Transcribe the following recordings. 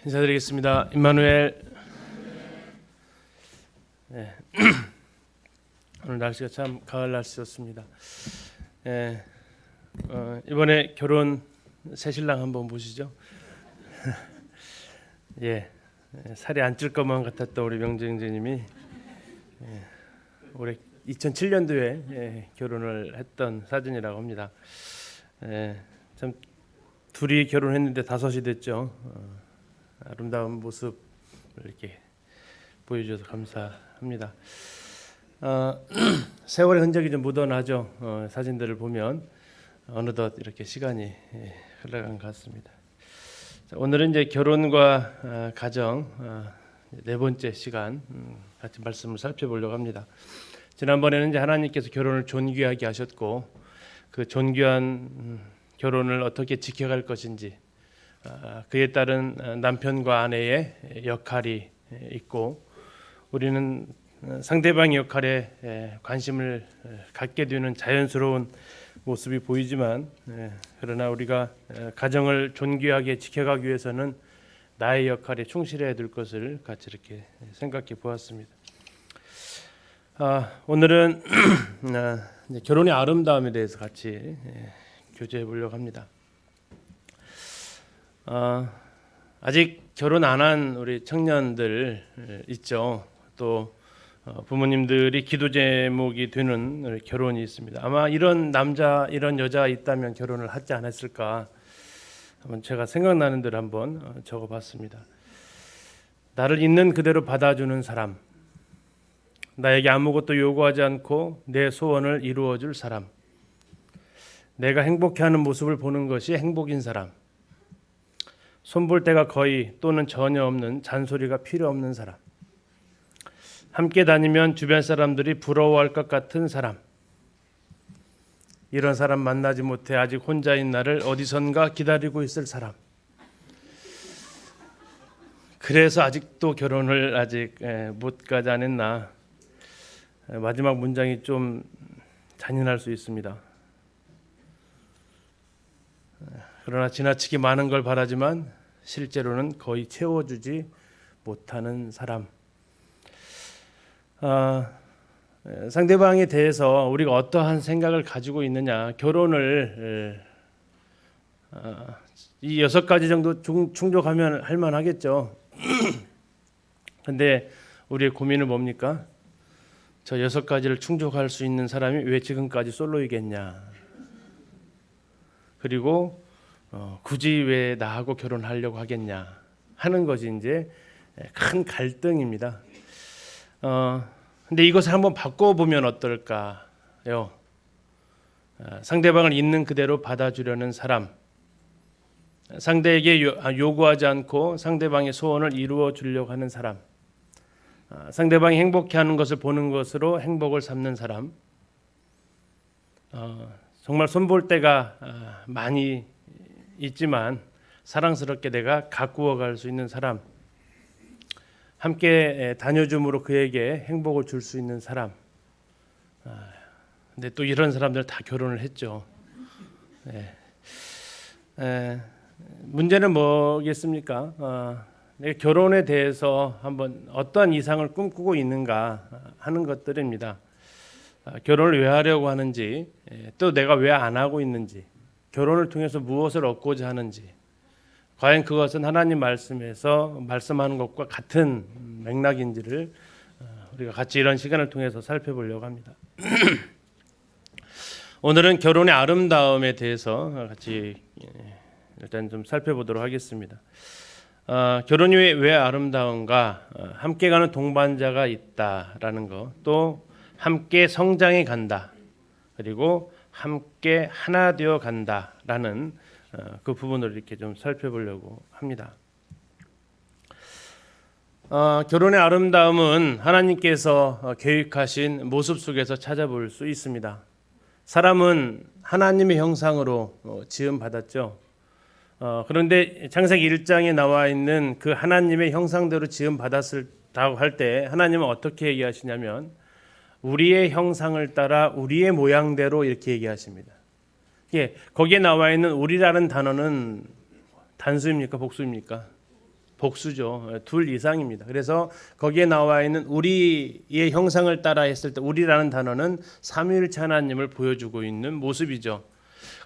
인사드리겠습니다. 임마누엘. 네. 오늘 날씨가 참 가을 날씨였습니다. 이번에 결혼 새신랑 한번 보시죠. 예, 살이 안 찔 것만 같았던 우리 명재님이 올해 2007년도에 결혼을 했던 사진이라고 합니다. 참 둘이 결혼했는데 5이 됐죠. 아름다운 모습을 이렇게 보여주셔서 감사합니다. 세월의 흔적이 좀 묻어나죠. 사진들을 보면 어느덧 이렇게 시간이 흘러간 것 같습니다. 자, 오늘은 이제 결혼과 가정 네 번째 시간 같이 말씀을 살펴보려고 합니다. 지난번에는 이제 하나님께서 결혼을 존귀하게 하셨고 그 존귀한 결혼을 어떻게 지켜갈 것인지 그에 따른 남편과 아내의 역할이 있고 우리는 상대방의 역할에 관심을 갖게 되는 자연스러운 모습이 보이지만 그러나 우리가 가정을 존귀하게 지켜가기 위해서는 나의 역할에 충실해야 될 것을 같이 이렇게 생각해 보았습니다. 오늘은 결혼의 아름다움에 대해서 같이 교제해 보려고 합니다. 아직 결혼 안 한 우리 청년들 있죠. 또 부모님들이 기도 제목이 되는 결혼이 있습니다. 아마 이런 남자 이런 여자가 있다면 결혼을 하지 않았을까 한번 제가 생각나는 대로 한번 적어봤습니다. 나를 있는 그대로 받아주는 사람, 나에게 아무것도 요구하지 않고 내 소원을 이루어줄 사람, 내가 행복해하는 모습을 보는 것이 행복인 사람, 손볼 데가 거의 또는 전혀 없는 잔소리가 필요 없는 사람, 함께 다니면 주변 사람들이 부러워할 것 같은 사람, 이런 사람 만나지 못해 아직 혼자인 나를 어디선가 기다리고 있을 사람. 그래서 아직도 결혼을 아직 못 가지 않았나. 마지막 문장이 좀 잔인할 수 있습니다. 그러나 지나치게 많은 걸 바라지만 실제로는 거의 채워주지 못하는 사람. 상대방에 대해서 우리가 어떠한 생각을 가지고 있느냐. 결혼을 이 6가지 정도 충족하면 할 만하겠죠. 근데 우리의 고민은 뭡니까? 저 6가지를 충족할 수 있는 사람이 왜 지금까지 솔로이겠냐. 그리고 굳이 왜 나하고 결혼하려고 하겠냐 하는 것이 이제 큰 갈등입니다. 근데 이것을 한번 바꿔보면 어떨까요? 상대방을 있는 그대로 받아주려는 사람, 상대에게 요구하지 않고 상대방의 소원을 이루어 주려고 하는 사람, 상대방이 행복해하는 것을 보는 것으로 행복을 삼는 사람, 정말 손볼 때가 많이 있지만 사랑스럽게 내가 가꾸어 갈 수 있는 사람, 함께 다녀줌으로 그에게 행복을 줄 수 있는 사람. 근데 또 이런 사람들 다 결혼을 했죠. 문제는 뭐겠습니까? 내가 결혼에 대해서 한번 어떠한 이상을 꿈꾸고 있는가 하는 것들입니다. 결혼을 왜 하려고 하는지, 또 내가 왜 안 하고 있는지, 결혼을 통해서 무엇을 얻고자 하는지, 과연 그것은 하나님 말씀에서 말씀하는 것과 같은 맥락인지를 우리가 같이 이런 시간을 통해서 살펴보려고 합니다. 오늘은 결혼의 아름다움에 대해서 같이 일단 좀 살펴보도록 하겠습니다. 결혼이 왜 아름다운가? 함께 가는 동반자가 있다라는 것, 또 함께 성장해 간다, 그리고 함께 하나 되어 간다라는 그 부분을 이렇게 좀 살펴보려고 합니다. 결혼의 아름다움은 하나님께서 계획하신 모습 속에서 찾아볼 수 있습니다. 사람은 하나님의 형상으로 지음 받았죠. 그런데 창세기 1장에 나와 있는 그 하나님의 형상대로 지음 받았다고 할 때 하나님은 어떻게 얘기하시냐면 우리의 형상을 따라 우리의 모양대로 이렇게 얘기하십니다. 거기에 나와 있는 우리라는 단어는 단수입니까? 복수입니까? 복수죠. 둘 이상입니다. 그래서 거기에 나와 있는 우리의 형상을 따라 했을 때 우리라는 단어는 삼위일체 하나님을 보여주고 있는 모습이죠.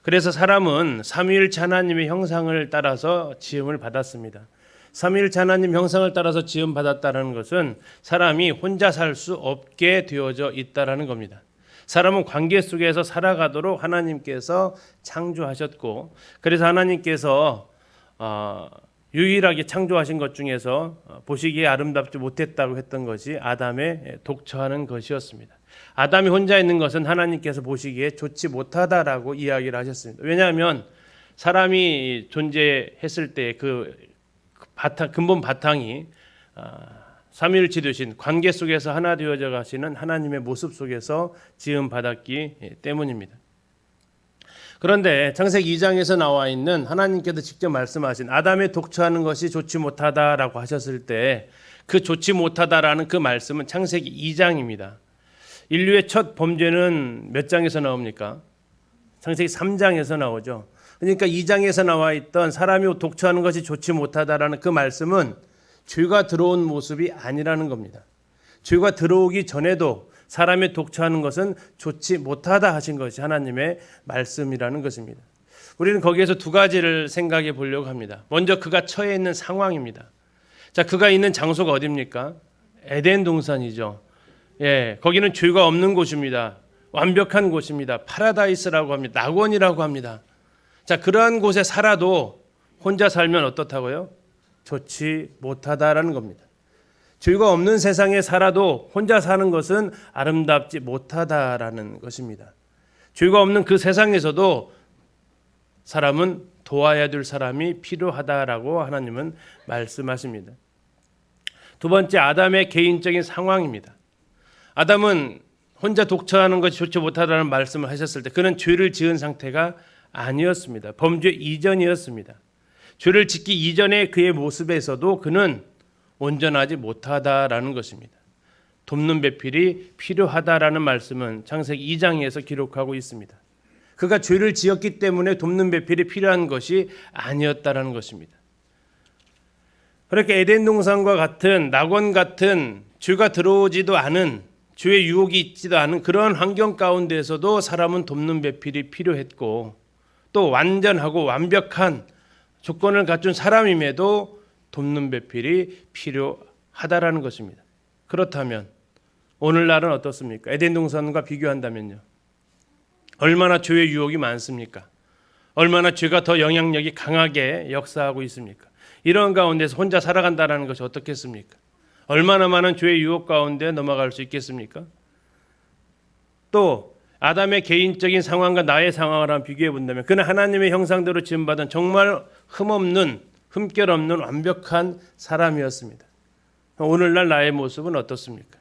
그래서 사람은 삼위일체 하나님의 형상을 따라서 지음을 받았습니다. 삼위일체 하나님 형상을 따라서 지음 받았다는 것은 사람이 혼자 살 수 없게 되어져 있다라는 겁니다. 사람은 관계 속에서 살아가도록 하나님께서 창조하셨고, 그래서 하나님께서 유일하게 창조하신 것 중에서 보시기에 아름답지 못했다고 했던 것이 아담의 독처하는 것이었습니다. 아담이 혼자 있는 것은 하나님께서 보시기에 좋지 못하다라고 이야기를 하셨습니다. 왜냐하면 사람이 존재했을 때 그 근본 바탕이 삼위일체 되신 관계 속에서 하나 되어져 가시는 하나님의 모습 속에서 지음 받았기 때문입니다. 그런데 창세기 2장에서 나와 있는 하나님께서 직접 말씀하신 아담의 독처하는 것이 좋지 못하다라고 하셨을 때 그 좋지 못하다라는 그 말씀은 창세기 2장입니다. 인류의 첫 범죄는 몇 장에서 나옵니까? 창세기 3장에서 나오죠. 그러니까 2장에서 나와 있던 사람이 독처하는 것이 좋지 못하다라는 그 말씀은 죄가 들어온 모습이 아니라는 겁니다. 죄가 들어오기 전에도 사람이 독처하는 것은 좋지 못하다 하신 것이 하나님의 말씀이라는 것입니다. 우리는 거기에서 두 가지를 생각해 보려고 합니다. 먼저 그가 처해 있는 상황입니다. 자, 그가 있는 장소가 어디입니까? 에덴 동산이죠. 예, 거기는 죄가 없는 곳입니다. 완벽한 곳입니다. 파라다이스라고 합니다. 낙원이라고 합니다. 자, 그러한 곳에 살아도 혼자 살면 어떻다고요? 좋지 못하다라는 겁니다. 죄가 없는 세상에 살아도 혼자 사는 것은 아름답지 못하다라는 것입니다. 죄가 없는 그 세상에서도 사람은 도와야 될 사람이 필요하다라고 하나님은 말씀하십니다. 두 번째, 아담의 개인적인 상황입니다. 아담은 혼자 독처하는 것이 좋지 못하다는 말씀을 하셨을 때 그는 죄를 지은 상태가 아니었습니다. 범죄 이전이었습니다. 죄를 짓기 이전의 그의 모습에서도 그는 온전하지 못하다라는 것입니다. 돕는 배필이 필요하다라는 말씀은 창세기 2장에서 기록하고 있습니다. 그가 죄를 지었기 때문에 돕는 배필이 필요한 것이 아니었다라는 것입니다. 그렇게 에덴 동산과 같은 낙원 같은 죄가 들어오지도 않은 죄의 유혹이 있지도 않은 그런 환경 가운데에서도 사람은 돕는 배필이 필요했고 또 완전하고 완벽한 조건을 갖춘 사람임에도 돕는 배필이 필요하다라는 것입니다. 그렇다면 오늘날은 어떻습니까? 에덴 동산과 비교한다면요. 얼마나 죄의 유혹이 많습니까? 얼마나 죄가 더 영향력이 강하게 역사하고 있습니까? 이런 가운데서 혼자 살아간다는 것이 어떻겠습니까? 얼마나 많은 죄의 유혹 가운데 넘어갈 수 있겠습니까? 또 아담의 개인적인 상황과 나의 상황을 한번 비교해 본다면 그는 하나님의 형상대로 지음받은 정말 흠없는 흠결 없는 완벽한 사람이었습니다. 오늘날 나의 모습은 어떻습니까?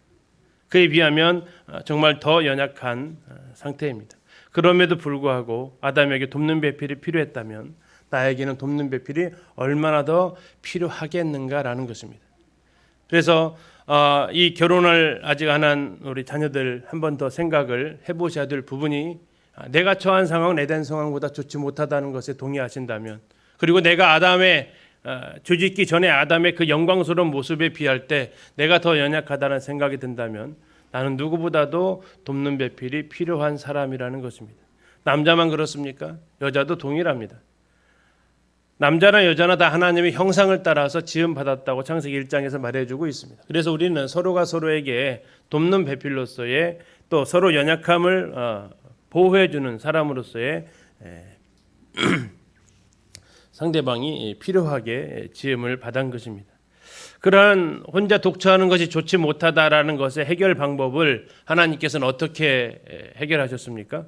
그에 비하면 정말 더 연약한 상태입니다. 그럼에도 불구하고 아담에게 돕는 배필이 필요했다면 나에게는 돕는 배필이 얼마나 더 필요하겠는가라는 것입니다. 그래서 이 결혼을 아직 안 한 우리 자녀들 한 번 더 생각을 해보셔야 될 부분이 내가 처한 상황은 에덴 상황보다 좋지 못하다는 것에 동의하신다면 그리고 내가 아담의 죄 짓기 전에 아담의 그 영광스러운 모습에 비할 때 내가 더 연약하다는 생각이 든다면 나는 누구보다도 돕는 배필이 필요한 사람이라는 것입니다. 남자만 그렇습니까? 여자도 동일합니다. 남자나 여자나 다 하나님의 형상을 따라서 지음받았다고 창세기 1장에서 말해주고 있습니다. 그래서 우리는 서로가 서로에게 돕는 배필로서의 또 서로 연약함을 보호해주는 사람으로서의 상대방이 필요하게 지음을 받은 것입니다. 그러한 혼자 독처하는 것이 좋지 못하다라는 것의 해결 방법을 하나님께서는 어떻게 해결하셨습니까?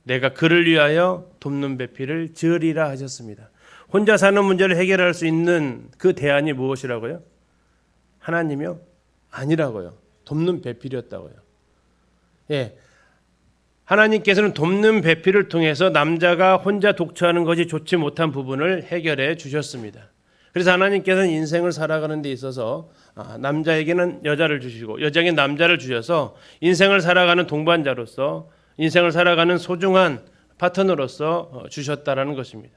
내가 그를 위하여 돕는 배필을 지으리라 하셨습니다. 혼자 사는 문제를 해결할 수 있는 그 대안이 무엇이라고요? 하나님이요? 아니라고요. 돕는 배필이었다고요. 예, 하나님께서는 돕는 배필을 통해서 남자가 혼자 독처하는 것이 좋지 못한 부분을 해결해 주셨습니다. 그래서 하나님께서는 인생을 살아가는 데 있어서 남자에게는 여자를 주시고 여자에게는 남자를 주셔서 인생을 살아가는 동반자로서 인생을 살아가는 소중한 파트너로서 주셨다라는 것입니다.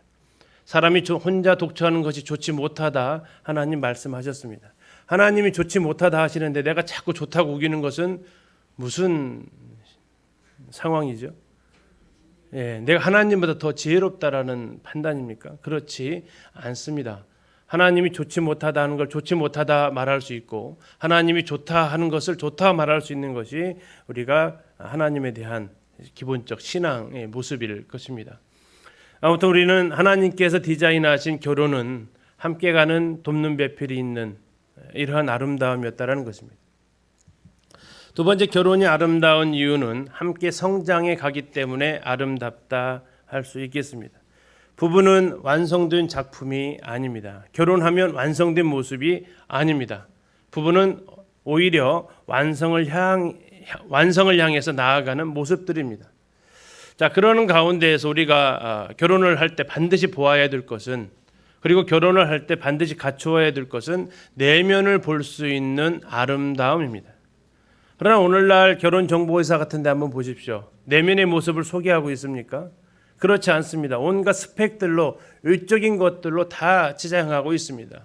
사람이 혼자 독처하는 것이 좋지 못하다 하나님 말씀하셨습니다. 하나님이 좋지 못하다 하시는데 내가 자꾸 좋다고 우기는 것은 무슨 상황이죠? 내가 하나님보다 더 지혜롭다라는 판단입니까? 그렇지 않습니다. 하나님이 좋지 못하다 하는 걸 좋지 못하다 말할 수 있고 하나님이 좋다 하는 것을 좋다 말할 수 있는 것이 우리가 하나님에 대한 기본적 신앙의 모습일 것입니다. 아무튼 우리는 하나님께서 디자인하신 결혼은 함께 가는 돕는 배필이 있는 이러한 아름다움이었다라는 것입니다. 두 번째, 결혼이 아름다운 이유는 함께 성장해 가기 때문에 아름답다 할 수 있겠습니다. 부부는 완성된 작품이 아닙니다. 결혼하면 완성된 모습이 아닙니다. 부부는 오히려 완성을 향해서 나아가는 모습들입니다. 자, 그러는 가운데에서 우리가 결혼을 할 때 반드시 보아야 될 것은, 그리고 결혼을 할 때 반드시 갖추어야 될 것은 내면을 볼 수 있는 아름다움입니다. 그러나 오늘날 결혼정보회사 같은 데 한번 보십시오. 내면의 모습을 소개하고 있습니까? 그렇지 않습니다. 온갖 스펙들로 외적인 것들로 다 치장하고 있습니다.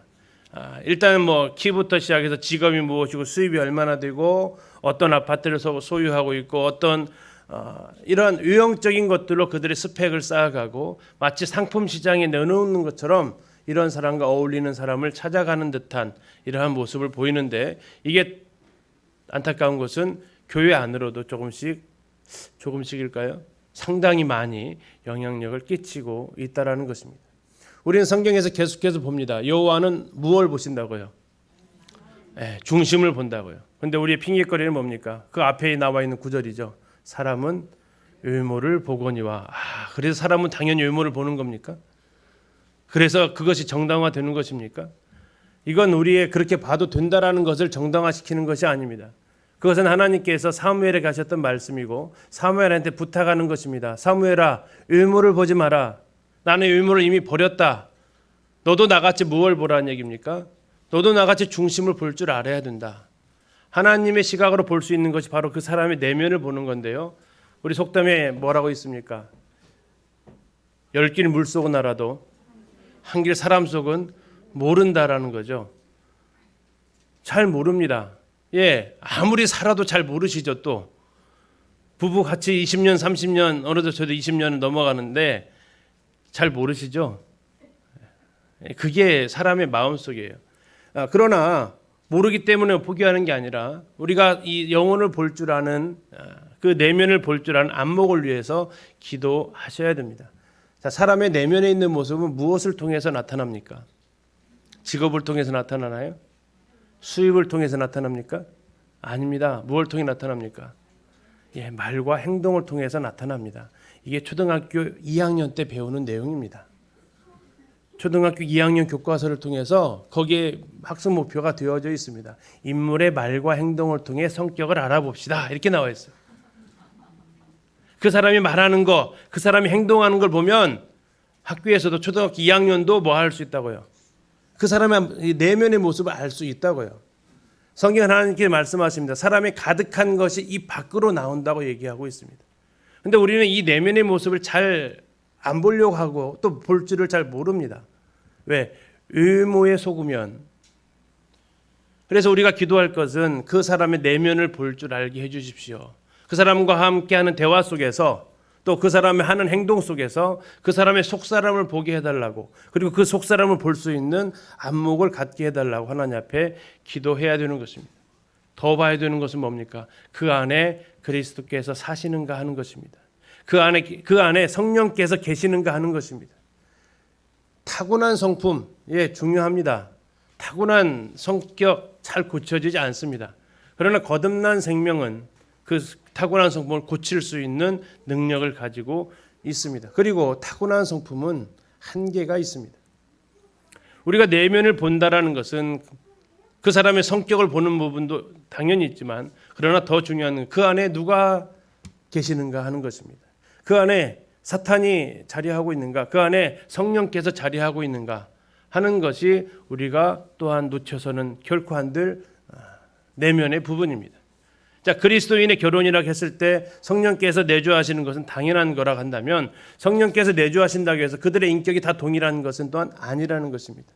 일단 뭐 키부터 시작해서 직업이 무엇이고 수입이 얼마나 되고 어떤 아파트를 소유하고 있고 어떤 이런 유형적인 것들로 그들의 스펙을 쌓아가고 마치 상품 시장에 내놓는 것처럼 이런 사람과 어울리는 사람을 찾아가는 듯한 이러한 모습을 보이는데, 이게 안타까운 것은 교회 안으로도 조금씩일까요? 상당히 많이 영향력을 끼치고 있다라는 것입니다. 우리는 성경에서 계속해서 봅니다. 여호와는 무엇을 보신다고요? 중심을 본다고요. 그런데 우리의 핑계거리는 뭡니까? 그 앞에 나와 있는 구절이죠. 사람은 외모를 보거니와. 그래서 사람은 당연히 외모를 보는 겁니까? 그래서 그것이 정당화되는 것입니까? 이건 우리의 그렇게 봐도 된다라는 것을 정당화시키는 것이 아닙니다. 그것은 하나님께서 사무엘에 가셨던 말씀이고 사무엘한테 부탁하는 것입니다. 사무엘아, 외모를 보지 마라. 나는 외모를 이미 버렸다. 너도 나같이 무엇을 보라는 얘기입니까? 너도 나같이 중심을 볼 줄 알아야 된다. 하나님의 시각으로 볼 수 있는 것이 바로 그 사람의 내면을 보는 건데요. 우리 속담에 뭐라고 있습니까? 10길 물속은 알아도 한 길 사람 속은 모른다라는 거죠. 잘 모릅니다. 아무리 살아도 잘 모르시죠. 또 부부 같이 20년 30년 어느덧 저도 20년을 넘어가는데 잘 모르시죠. 그게 사람의 마음속이에요. 그러나 모르기 때문에 포기하는 게 아니라 우리가 이 영혼을 볼 줄 아는 그 내면을 볼 줄 아는 안목을 위해서 기도하셔야 됩니다. 자, 사람의 내면에 있는 모습은 무엇을 통해서 나타납니까? 직업을 통해서 나타나나요? 수입을 통해서 나타납니까? 아닙니다. 무엇을 통해 나타납니까? 말과 행동을 통해서 나타납니다. 이게 초등학교 2학년 때 배우는 내용입니다. 초등학교 2학년 교과서를 통해서 거기에 학습 목표가 되어져 있습니다. 인물의 말과 행동을 통해 성격을 알아봅시다. 이렇게 나와 있어요. 그 사람이 말하는 거, 그 사람이 행동하는 걸 보면 학교에서도 초등학교 2학년도 뭐 할 수 있다고요? 그 사람의 내면의 모습을 알 수 있다고요. 성경 하나님께 말씀하십니다. 사람이 가득한 것이 입 밖으로 나온다고 얘기하고 있습니다. 그런데 우리는 이 내면의 모습을 잘 안 보려고 하고 또 볼 줄을 잘 모릅니다. 왜? 외모에 속으면. 그래서 우리가 기도할 것은 그 사람의 내면을 볼 줄 알게 해주십시오. 그 사람과 함께하는 대화 속에서 또 그 사람의 하는 행동 속에서 그 사람의 속사람을 보게 해달라고, 그리고 그 속사람을 볼 수 있는 안목을 갖게 해달라고 하나님 앞에 기도해야 되는 것입니다. 더 봐야 되는 것은 뭡니까? 그 안에 그리스도께서 사시는가 하는 것입니다. 그 안에 성령께서 계시는가 하는 것입니다. 타고난 성품, 중요합니다. 타고난 성격 잘 고쳐지지 않습니다. 그러나 거듭난 생명은 그 타고난 성품을 고칠 수 있는 능력을 가지고 있습니다. 그리고 타고난 성품은 한계가 있습니다. 우리가 내면을 본다라는 것은 그 사람의 성격을 보는 부분도 당연히 있지만, 그러나 더 중요한 건 그 안에 누가 계시는가 하는 것입니다. 그 안에 사탄이 자리하고 있는가, 그 안에 성령께서 자리하고 있는가 하는 것이 우리가 또한 놓쳐서는 결코 안 될 내면의 부분입니다. 자, 그리스도인의 결혼이라고 했을 때 성령께서 내주하시는 것은 당연한 거라 한다면 성령께서 내주하신다고 해서 그들의 인격이 다 동일한 것은 또한 아니라는 것입니다.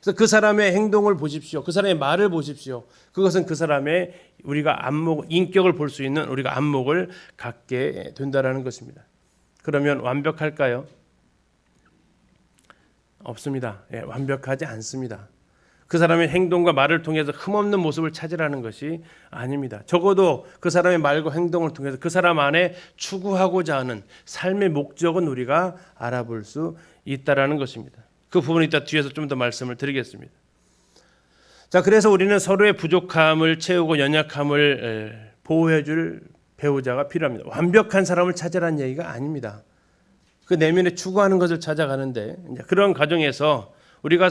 그래서 그 사람의 행동을 보십시오. 그 사람의 말을 보십시오. 그것은 그 사람의 우리가 인격을 볼 수 있는 우리가 안목을 갖게 된다라는 것입니다. 그러면 완벽할까요? 없습니다. 예, 완벽하지 않습니다. 그 사람의 행동과 말을 통해서 흠없는 모습을 찾으라는 것이 아닙니다. 적어도 그 사람의 말과 행동을 통해서 그 사람 안에 추구하고자 하는 삶의 목적은 우리가 알아볼 수 있다라는 것입니다. 그 부분은 이따 뒤에서 좀 더 말씀을 드리겠습니다. 자, 그래서 우리는 서로의 부족함을 채우고 연약함을 보호해 줄 배우자가 필요합니다. 완벽한 사람을 찾으라는 얘기가 아닙니다. 그 내면에 추구하는 것을 찾아가는데 그런 과정에서 우리가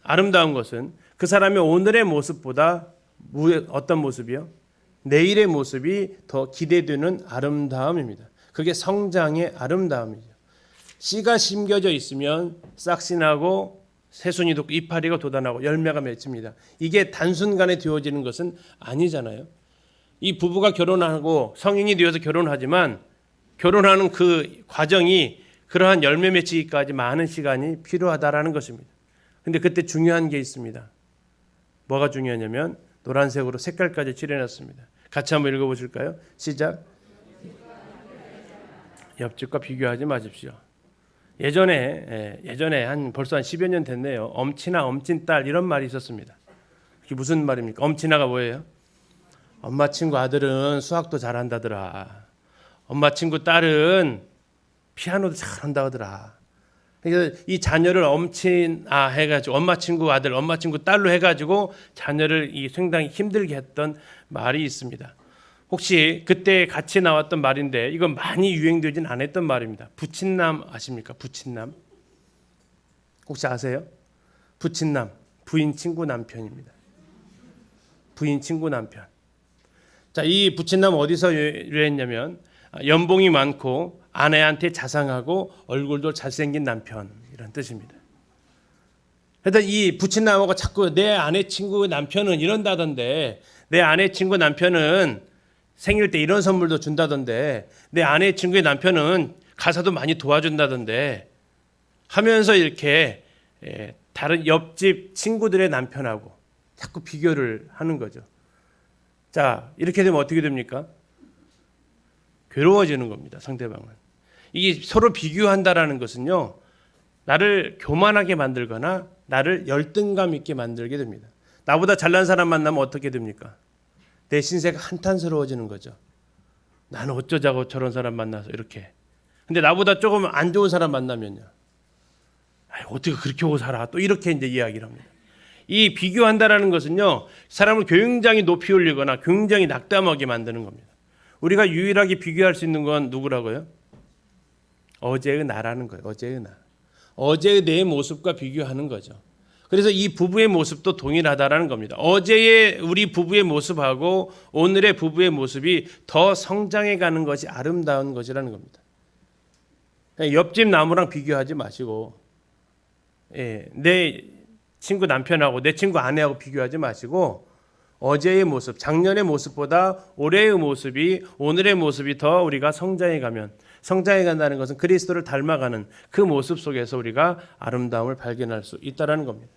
아름다운 것은 그 사람의 오늘의 모습보다 어떤 모습이요? 내일의 모습이 더 기대되는 아름다움입니다. 그게 성장의 아름다움이죠. 씨가 심겨져 있으면 싹씨 나고 새순이 돋고 이파리가 돋아나고 열매가 맺힙니다. 이게 단순간에 되어지는 것은 아니잖아요. 이 부부가 결혼하고 성인이 되어서 결혼하지만 결혼하는 그 과정이 그러한 열매 맺히기까지 많은 시간이 필요하다라는 것입니다. 근데 그때 중요한 게 있습니다. 뭐가 중요하냐면 노란색으로 색깔까지 칠해놨습니다. 같이 한번 읽어보실까요? 시작. 옆집과 비교하지 마십시오. 예전에 벌써 한 10여 년 됐네요. 엄친아, 엄친딸 이런 말이 있었습니다. 그게 무슨 말입니까? 엄친아가 뭐예요? 엄마 친구 아들은 수학도 잘한다더라. 엄마 친구 딸은 피아노도 잘한다 하더라. 그래서 이 자녀를 엄친아 해가지고 엄마 친구 아들, 엄마 친구 딸로 해가지고 자녀를 상당히 힘들게 했던 말이 있습니다. 혹시 그때 같이 나왔던 말인데 이건 많이 유행되진 않았던 말입니다. 부친남 아십니까? 부친남 혹시 아세요? 부친남 부인 친구 남편입니다. 부인 친구 남편. 자, 이 부친남 어디서 유래했냐면 연봉이 많고 아내한테 자상하고 얼굴도 잘생긴 남편 이런 뜻입니다. 그래서 이 부친남하고 자꾸 내 아내 친구 남편은 이런다던데 내 아내 친구 남편은 생일 때 이런 선물도 준다던데 내 아내 친구의 남편은 가사도 많이 도와준다던데 하면서 이렇게 다른 옆집 친구들의 남편하고 자꾸 비교를 하는 거죠. 자, 이렇게 되면 어떻게 됩니까? 괴로워지는 겁니다. 상대방은. 이게 서로 비교한다라는 것은요, 나를 교만하게 만들거나 나를 열등감 있게 만들게 됩니다. 나보다 잘난 사람 만나면 어떻게 됩니까? 내 신세가 한탄스러워지는 거죠. 나는 어쩌자고 저런 사람 만나서 이렇게. 근데 나보다 조금 안 좋은 사람 만나면요, 어떻게 그렇게 하고 살아? 또 이렇게 이제 이야기를 합니다. 이 비교한다라는 것은요, 사람을 굉장히 높이 올리거나 굉장히 낙담하게 만드는 겁니다. 우리가 유일하게 비교할 수 있는 건 누구라고요? 어제의 나라는 거예요. 어제의 나. 어제의 내 모습과 비교하는 거죠. 그래서 이 부부의 모습도 동일하다라는 겁니다. 어제의 우리 부부의 모습하고 오늘의 부부의 모습이 더 성장해 가는 것이 아름다운 것이라는 겁니다. 옆집 나무랑 비교하지 마시고, 내 친구 남편하고 내 친구 아내하고 비교하지 마시고 어제의 모습, 작년의 모습보다 올해의 모습이, 오늘의 모습이 더 우리가 성장해 간다는 것은 그리스도를 닮아가는 그 모습 속에서 우리가 아름다움을 발견할 수 있다는 겁니다.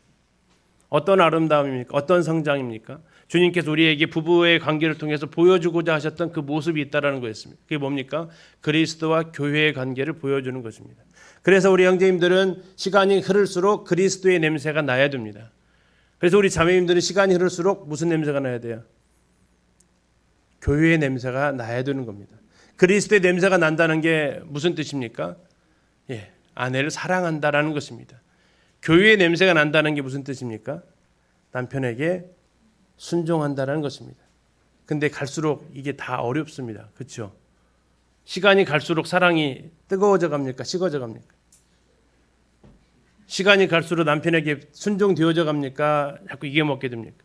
어떤 아름다움입니까? 어떤 성장입니까? 주님께서 우리에게 부부의 관계를 통해서 보여주고자 하셨던 그 모습이 있다는 거였습니다. 그게 뭡니까? 그리스도와 교회의 관계를 보여주는 것입니다. 그래서 우리 형제님들은 시간이 흐를수록 그리스도의 냄새가 나야 됩니다. 그래서 우리 자매님들은 시간이 흐를수록 무슨 냄새가 나야 돼요? 교회의 냄새가 나야 되는 겁니다. 그리스도의 냄새가 난다는 게 무슨 뜻입니까? 아내를 사랑한다라는 것입니다. 교회의 냄새가 난다는 게 무슨 뜻입니까? 남편에게 순종한다라는 것입니다. 근데 갈수록 이게 다 어렵습니다. 그렇죠? 시간이 갈수록 사랑이 뜨거워져 갑니까? 식어져 갑니까? 시간이 갈수록 남편에게 순종되어져 갑니까? 자꾸 이겨먹게 됩니까?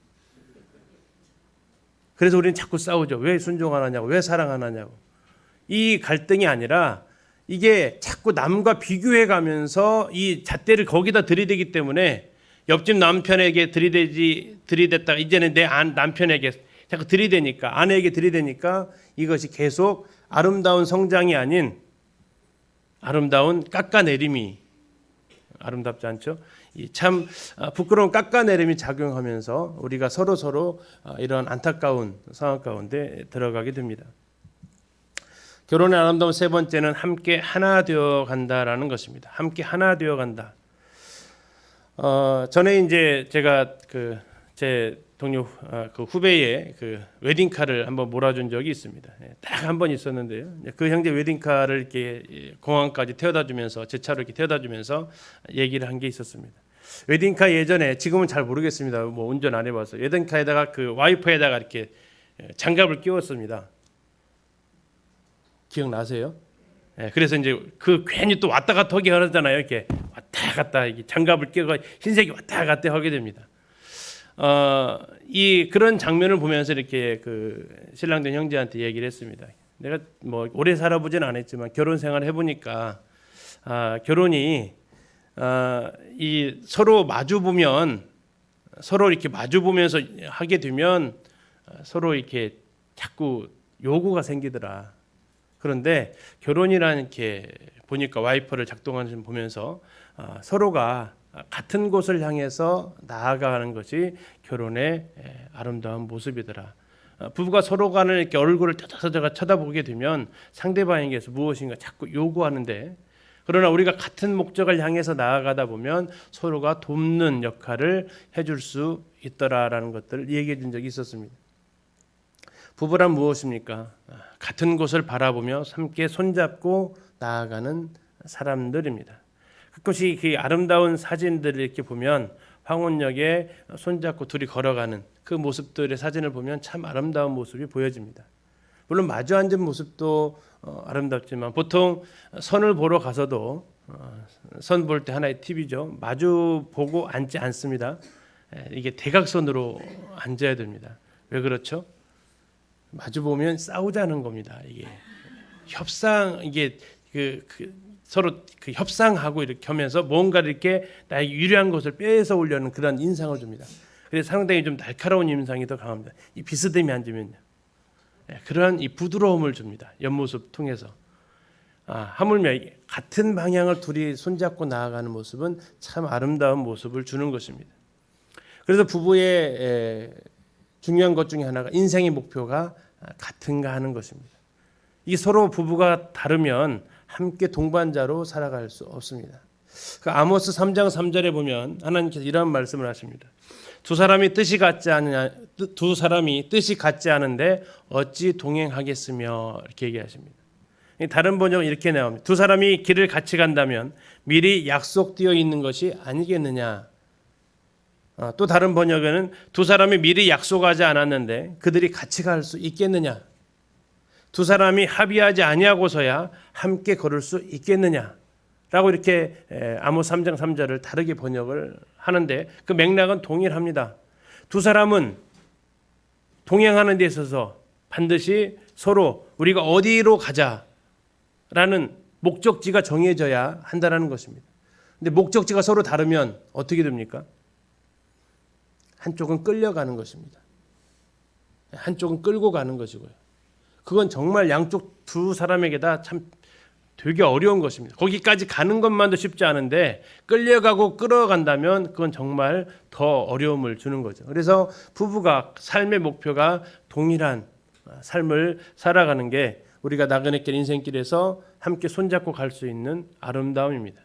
그래서 우리는 자꾸 싸우죠. 왜 순종 안 하냐고, 왜 사랑 안 하냐고. 이 갈등이 아니라 이게 자꾸 남과 비교해 가면서 이 잣대를 거기다 들이대기 때문에 옆집 남편에게 들이댔다가 이제는 내 남편에게 자꾸 들이대니까, 아내에게 들이대니까 이것이 계속 아름다운 성장이 아닌 아름다운 깎아내림이, 아름답지 않죠? 참 부끄러운 깎아내림이 작용하면서 우리가 서로 이런 안타까운 상황 가운데 들어가게 됩니다. 결혼의 아름다운 세 번째는 함께 하나 되어 간다라는 것입니다. 함께 하나 되어 간다. 전에 이제 제가 제 동료 그 후배의 그 웨딩카를 한번 몰아준 적이 있습니다. 딱 한 번 있었는데요. 그 형제 웨딩카를 이렇게 공항까지 태워다주면서 제 차로 이렇게 태워다주면서 얘기를 한 게 있었습니다. 웨딩카 예전에, 지금은 잘 모르겠습니다. 뭐 운전 안 해봐서, 웨딩카에다가 그 와이퍼에다가 이렇게 장갑을 끼웠습니다. 기억나세요? 그래서 이제 그 괜히 또 왔다 갔다 하게 하잖아요. 이렇게 왔다 갔다 이게 장갑을 끼고 흰색이 왔다 갔다 하게 됩니다. 이 그런 장면을 보면서 이렇게 그 신랑된 형제한테 얘기를 했습니다. 내가 뭐 오래 살아보진 않았지만 결혼 생활 해보니까 결혼이 이 서로 마주 보면, 서로 이렇게 마주 보면서 하게 되면 서로 이렇게 자꾸 요구가 생기더라. 그런데 결혼이라는 이렇게 보니까 와이퍼를 작동하는 걸 보면서 서로가 같은 곳을 향해서 나아가는 것이 결혼의 아름다운 모습이더라. 부부가 서로 간을 이렇게 얼굴을 떠져가 쳐다보게 되면 상대방에게서 무엇인가 자꾸 요구하는데, 그러나 우리가 같은 목적을 향해서 나아가다 보면 서로가 돕는 역할을 해줄 수 있더라라는 것들을 얘기해 준 적이 있었습니다. 부부란 무엇입니까? 같은 곳을 바라보며 함께 손잡고 나아가는 사람들입니다. 그것이 그 아름다운 사진들을 이렇게 보면 황혼역에 손잡고 둘이 걸어가는 그 모습들의 사진을 보면 참 아름다운 모습이 보여집니다. 물론 마주 앉은 모습도 아름답지만 보통 선을 보러 가서도 선 볼 때 하나의 팁이죠. 마주 보고 앉지 않습니다. 이게 대각선으로 앉아야 됩니다. 왜 그렇죠? 마주 보면 싸우자는 겁니다. 이게 협상, 이게 서로 그 협상하고 이렇게 하면서 뭔가를 이렇게 나에게 유리한 것을 빼서 오려는 그런 인상을 줍니다. 그래서 상당히 좀 날카로운 인상이 더 강합니다. 이 비스듬히 앉으면요, 그러한 이 부드러움을 줍니다. 옆모습 통해서. 하물며 같은 방향을 둘이 손잡고 나아가는 모습은 참 아름다운 모습을 주는 것입니다. 그래서 부부의 중요한 것 중에 하나가 인생의 목표가 같은가 하는 것입니다. 이 서로 부부가 다르면 함께 동반자로 살아갈 수 없습니다. 그 아모스 3장 3절에 보면 하나님께서 이런 말씀을 하십니다. 두 사람이 뜻이 같지 않은데 어찌 동행하겠으며, 이렇게 얘기하십니다. 다른 번역은 이렇게 나옵니다. 두 사람이 길을 같이 간다면 미리 약속되어 있는 것이 아니겠느냐. 또 다른 번역에는 두 사람이 미리 약속하지 않았는데 그들이 같이 갈 수 있겠느냐. 두 사람이 합의하지 아니하고서야 함께 걸을 수 있겠느냐 라고 이렇게 아모스 3장 3절을 다르게 번역을 하는데 그 맥락은 동일합니다. 두 사람은 동행하는 데 있어서 반드시 서로 우리가 어디로 가자라는 목적지가 정해져야 한다는 것입니다. 근데 목적지가 서로 다르면 어떻게 됩니까? 한쪽은 끌려가는 것입니다. 한쪽은 끌고 가는 것이고요. 그건 정말 양쪽 두 사람에게 다 참 되게 어려운 것입니다. 거기까지 가는 것만도 쉽지 않은데 끌려가고 끌어간다면 그건 정말 더 어려움을 주는 거죠. 그래서 부부가 삶의 목표가 동일한 삶을 살아가는 게 우리가 나그네길 인생길에서 함께 손잡고 갈 수 있는 아름다움입니다.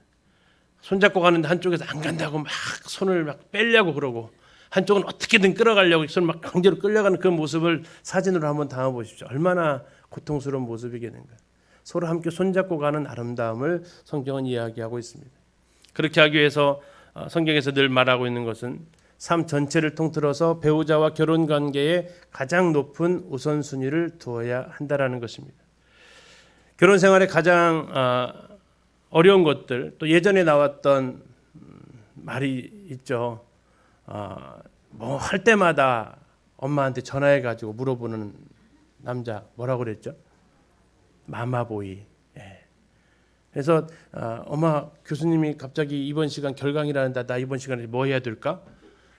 손잡고 가는데 한쪽에서 안 간다고 막 손을 막 빼려고 그러고 한쪽은 어떻게든 끌어가려고 손을 막 강제로 끌려가는 그 모습을 사진으로 한번 담아보십시오. 얼마나 고통스러운 모습이겠는가. 서로 함께 손잡고 가는 아름다움을 성경은 이야기하고 있습니다. 그렇게 하기 위해서 성경에서 늘 말하고 있는 것은 삶 전체를 통틀어서 배우자와 결혼 관계에 가장 높은 우선순위를 두어야 한다라는 것입니다. 결혼 생활에 가장 어려운 것들, 또 예전에 나왔던 말이 있죠. 뭐 할 때마다 엄마한테 전화해 가지고 물어보는 남자, 뭐라고 그랬죠? 마마보이. 그래서 엄마, 교수님이 갑자기 이번 시간 결강이라는데 나 이번 시간에 뭐 해야 될까?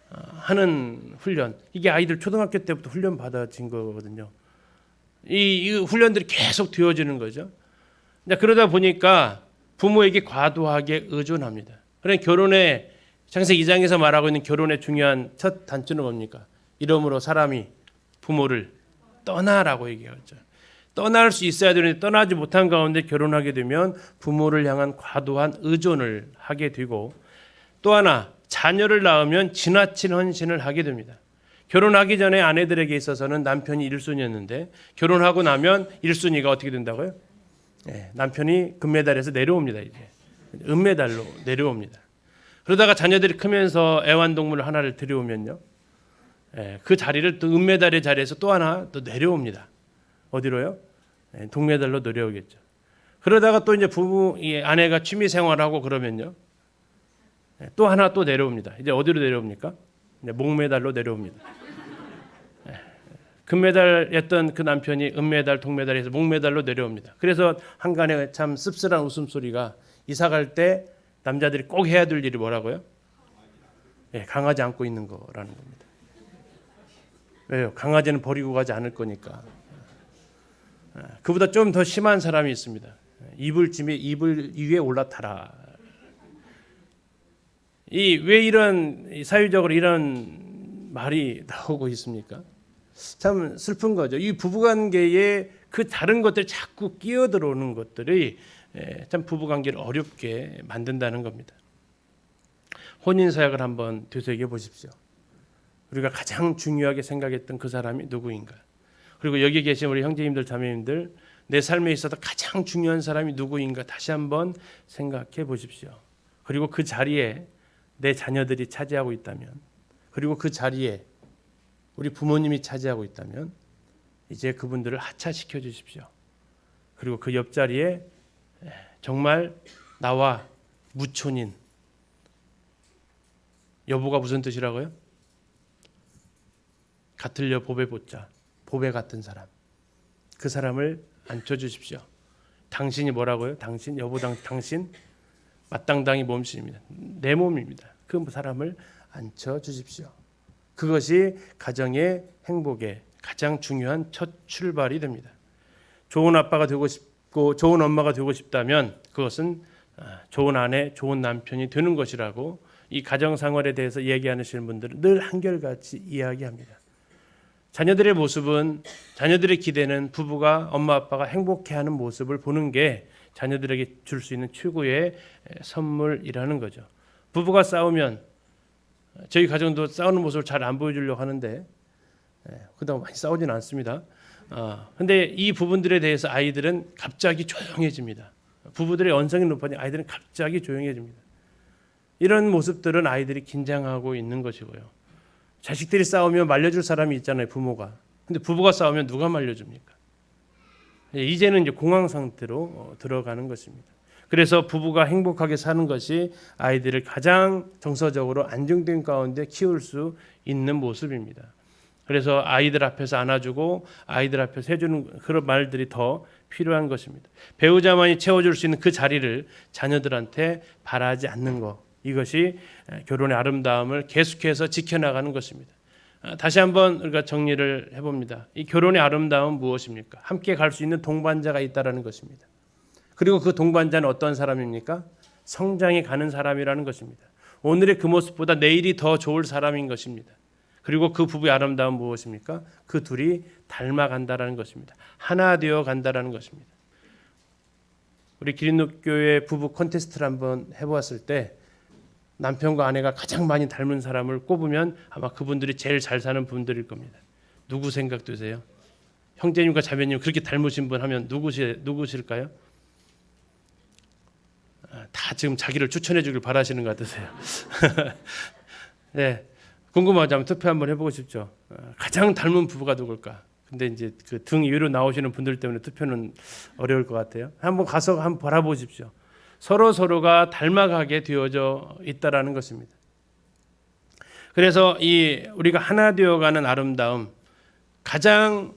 하는 훈련, 이게 아이들 초등학교 때부터 훈련 받아진 거거든요. 이 훈련들이 계속 되어지는 거죠. 그러다 보니까 부모에게 과도하게 의존합니다. 그러니까 결혼의 창세기 2장에서 말하고 있는 결혼의 중요한 첫 단추는 뭡니까? 이러므로 사람이 부모를 떠나라고 얘기하죠. 떠날 수 있어야 되는데 떠나지 못한 가운데 결혼하게 되면 부모를 향한 과도한 의존을 하게 되고, 또 하나 자녀를 낳으면 지나친 헌신을 하게 됩니다. 결혼하기 전에 아내들에게 있어서는 남편이 1순위였는데 결혼하고 나면 1순위가 어떻게 된다고요? 남편이 금메달에서 내려옵니다. 이제 은메달로 내려옵니다. 그러다가 자녀들이 크면서 애완동물 하나를 들여오면요, 그 자리를 또 은메달의 자리에서 또 하나 또 내려옵니다. 어디로요? 동메달로 내려오겠죠. 그러다가 또 이제 아내가 취미 생활하고 그러면요, 또 하나 또 내려옵니다. 이제 어디로 내려옵니까? 목메달로 내려옵니다. 금메달이었던 그 남편이 은메달, 동메달에서 목메달로 내려옵니다. 그래서 한간에 참 씁쓸한 웃음소리가, 이사 갈 때 남자들이 꼭 해야 될 일이 뭐라고요? 강아지 안고 있는 거라는 겁니다. 왜요? 강아지는 버리고 가지 않을 거니까. 그보다 좀 더 심한 사람이 있습니다. 이불짐에 이불 위에 올라타라. 왜 이런 사회적으로 이런 말이 나오고 있습니까? 참 슬픈 거죠. 이 부부관계에 그 다른 것들이 자꾸 끼어들어오는 것들이 참 부부관계를 어렵게 만든다는 겁니다. 혼인서약을 한번 되새겨 보십시오. 우리가 가장 중요하게 생각했던 그 사람이 누구인가? 그리고 여기 계신 우리 형제님들, 자매님들, 내 삶에 있어서 가장 중요한 사람이 누구인가 다시 한번 생각해 보십시오. 그리고 그 자리에 내 자녀들이 차지하고 있다면, 그리고 그 자리에 우리 부모님이 차지하고 있다면 이제 그분들을 하차시켜 주십시오. 그리고 그 옆자리에 정말 나와 무촌인, 여보가 무슨 뜻이라고요? 같을려 보배 보자, 보배 같은 사람, 그 사람을 앉혀주십시오. 당신이 뭐라고요? 당신, 여보, 당신 마땅당히 몸신입니다. 내 몸입니다. 그 사람을 앉혀주십시오. 그것이 가정의 행복의 가장 중요한 첫 출발이 됩니다. 좋은 아빠가 되고 싶고 좋은 엄마가 되고 싶다면 그것은 좋은 아내, 좋은 남편이 되는 것이라고 이 가정생활에 대해서 얘기하시는 분들은 늘 한결같이 이야기합니다. 자녀들의 모습은, 자녀들의 기대는 부부가, 엄마 아빠가 행복해하는 모습을 보는 게 자녀들에게 줄 수 있는 최고의 선물이라는 거죠. 부부가 싸우면, 저희 가정도 싸우는 모습을 잘 안 보여주려고 하는데 그동안 많이 싸우지는 않습니다. 근데 이 부분들에 대해서 아이들은 갑자기 조용해집니다. 부부들의 언성이 높아지면 아이들은 갑자기 조용해집니다. 이런 모습들은 아이들이 긴장하고 있는 것이고요. 자식들이 싸우면 말려줄 사람이 있잖아요, 부모가. 근데 부부가 싸우면 누가 말려줍니까? 이제는 이제 공황 상태로 들어가는 것입니다. 그래서 부부가 행복하게 사는 것이 아이들을 가장 정서적으로 안정된 가운데 키울 수 있는 모습입니다. 그래서 아이들 앞에서 안아주고 아이들 앞에서 해주는 그런 말들이 더 필요한 것입니다. 배우자만이 채워줄 수 있는 그 자리를 자녀들한테 바라지 않는 것, 이것이 결혼의 아름다움을 계속해서 지켜나가는 것입니다. 다시 한번 우리가 정리를 해봅니다. 이 결혼의 아름다움은 무엇입니까? 함께 갈 수 있는 동반자가 있다는 것입니다. 그리고 그 동반자는 어떤 사람입니까? 성장해 가는 사람이라는 것입니다. 오늘의 그 모습보다 내일이 더 좋을 사람인 것입니다. 그리고 그 부부의 아름다움은 무엇입니까? 그 둘이 닮아간다는 것입니다. 하나 되어 간다는 것입니다. 우리 기린노교회 부부 콘테스트를 한번 해보았을 때 남편과 아내가 가장 많이 닮은 사람을 꼽으면 아마 그분들이 제일 잘 사는 분들일 겁니다. 누구 생각되세요? 형제님과 자매님 그렇게 닮으신 분 하면 누구실까요? 다 지금 자기를 추천해 주길 바라시는 것 같으세요. 네, 궁금하죠? 한번 투표 한번 해보고 싶죠. 가장 닮은 부부가 누굴까? 근데 이제 그 등 위로 나오시는 분들 때문에 투표는 어려울 것 같아요. 한번 가서 한번 바라보십시오. 서로가 닮아가게 되어져 있다라는 것입니다. 그래서 우리가 하나 되어가는 아름다움, 가장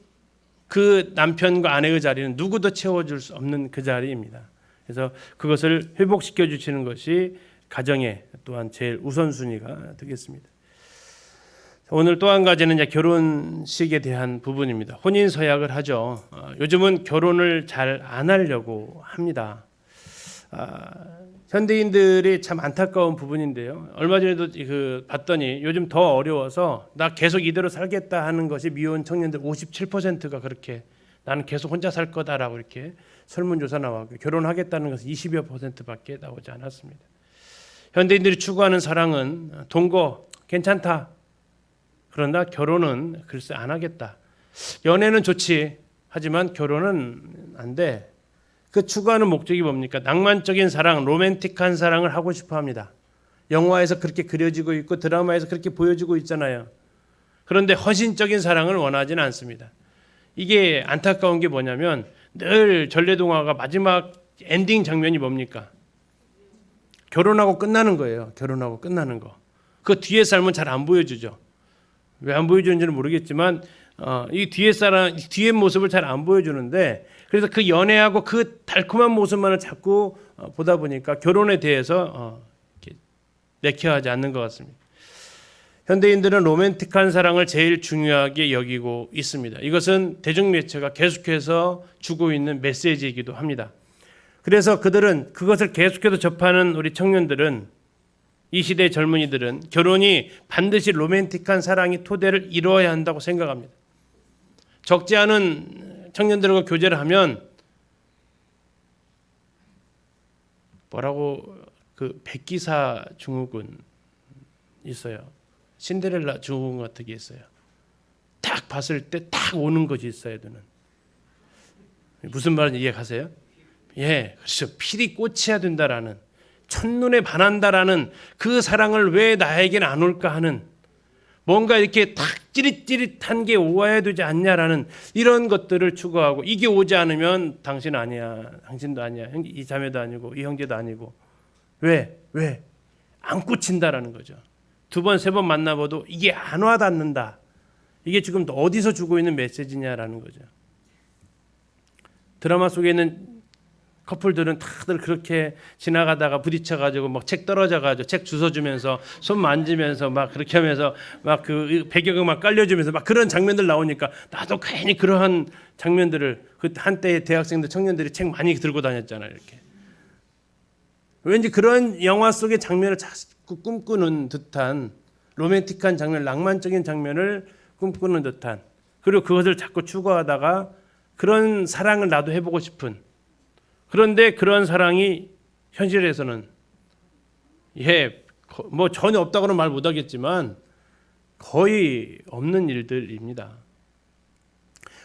그 남편과 아내의 자리는 누구도 채워줄 수 없는 그 자리입니다. 그래서 그것을 회복시켜 주시는 것이 가정의 또한 제일 우선순위가 되겠습니다. 오늘 또 한 가지는 이제 결혼식에 대한 부분입니다. 혼인 서약을 하죠. 요즘은 결혼을 잘 안 하려고 합니다. 현대인들이 참 안타까운 부분인데요. 얼마 전에도 봤더니 요즘 더 어려워서 나 계속 이대로 살겠다 하는 것이 미혼 청년들 57%가 그렇게 나는 계속 혼자 살 거다라고 이렇게 설문조사 나왔고 결혼하겠다는 것은 20여 %밖에 나오지 않았습니다. 현대인들이 추구하는 사랑은 동거 괜찮다. 그러나 결혼은 글쎄 안 하겠다. 연애는 좋지. 하지만 결혼은 안 돼. 그 추구하는 목적이 뭡니까? 낭만적인 사랑, 로맨틱한 사랑을 하고 싶어 합니다. 영화에서 그렇게 그려지고 있고 드라마에서 그렇게 보여지고 있잖아요. 그런데 헌신적인 사랑을 원하지는 않습니다. 이게 안타까운 게 뭐냐면 늘 전래동화가 마지막 엔딩 장면이 뭡니까? 결혼하고 끝나는 거예요. 결혼하고 끝나는 거. 그 뒤에 삶은 잘 안 보여주죠. 왜 안 보여주는지는 모르겠지만 이 뒤의 모습을 잘 안 보여주는데 그래서 그 연애하고 그 달콤한 모습만을 자꾸 보다 보니까 결혼에 대해서 내켜하지 않는 것 같습니다. 현대인들은 로맨틱한 사랑을 제일 중요하게 여기고 있습니다. 이것은 대중매체가 계속해서 주고 있는 메시지이기도 합니다. 그래서 그들은 그것을 계속해서 접하는 우리 청년들은 이 시대의 젊은이들은 결혼이 반드시 로맨틱한 사랑이 토대를 이루어야 한다고 생각합니다. 적지 않은 청년들과 교제를 하면 뭐라고 그 백기사 증후군 있어요. 신데렐라 증후군 같은 게 있어요. 딱 봤을 때 딱 오는 것이 있어요. 저는 무슨 말인지 이해가세요? 예, 그렇죠. 필이 꽂혀야 된다라는 첫눈에 반한다라는 그 사랑을 왜 나에게는 안 올까 하는 뭔가 이렇게 탁 찌릿찌릿한 게 오와야 되지 않냐라는 이런 것들을 추구하고 이게 오지 않으면 당신 아니야, 당신도 아니야, 이 자매도 아니고 이 형제도 아니고 왜 안 꽂힌다라는 거죠. 두 번, 세 번 만나봐도 이게 안 와닿는다. 이게 지금 어디서 주고 있는 메시지냐라는 거죠. 드라마 속에 있는 커플들은 다들 그렇게 지나가다가 부딪혀가지고 막 책 떨어져가지고 책 주워주면서 손 만지면서 막 그렇게 하면서 막 그 배경음악 깔려주면서 막 그런 장면들 나오니까 나도 괜히 그러한 장면들을 그 한때 대학생들 청년들이 책 많이 들고 다녔잖아요. 이렇게 왠지 그런 영화 속의 장면을 자꾸 꿈꾸는 듯한 로맨틱한 장면, 낭만적인 장면을 꿈꾸는 듯한 그리고 그것을 자꾸 추구하다가 그런 사랑을 나도 해보고 싶은 그런데 그런 사랑이 현실에서는 뭐 전혀 없다고는 말 못하겠지만 거의 없는 일들입니다.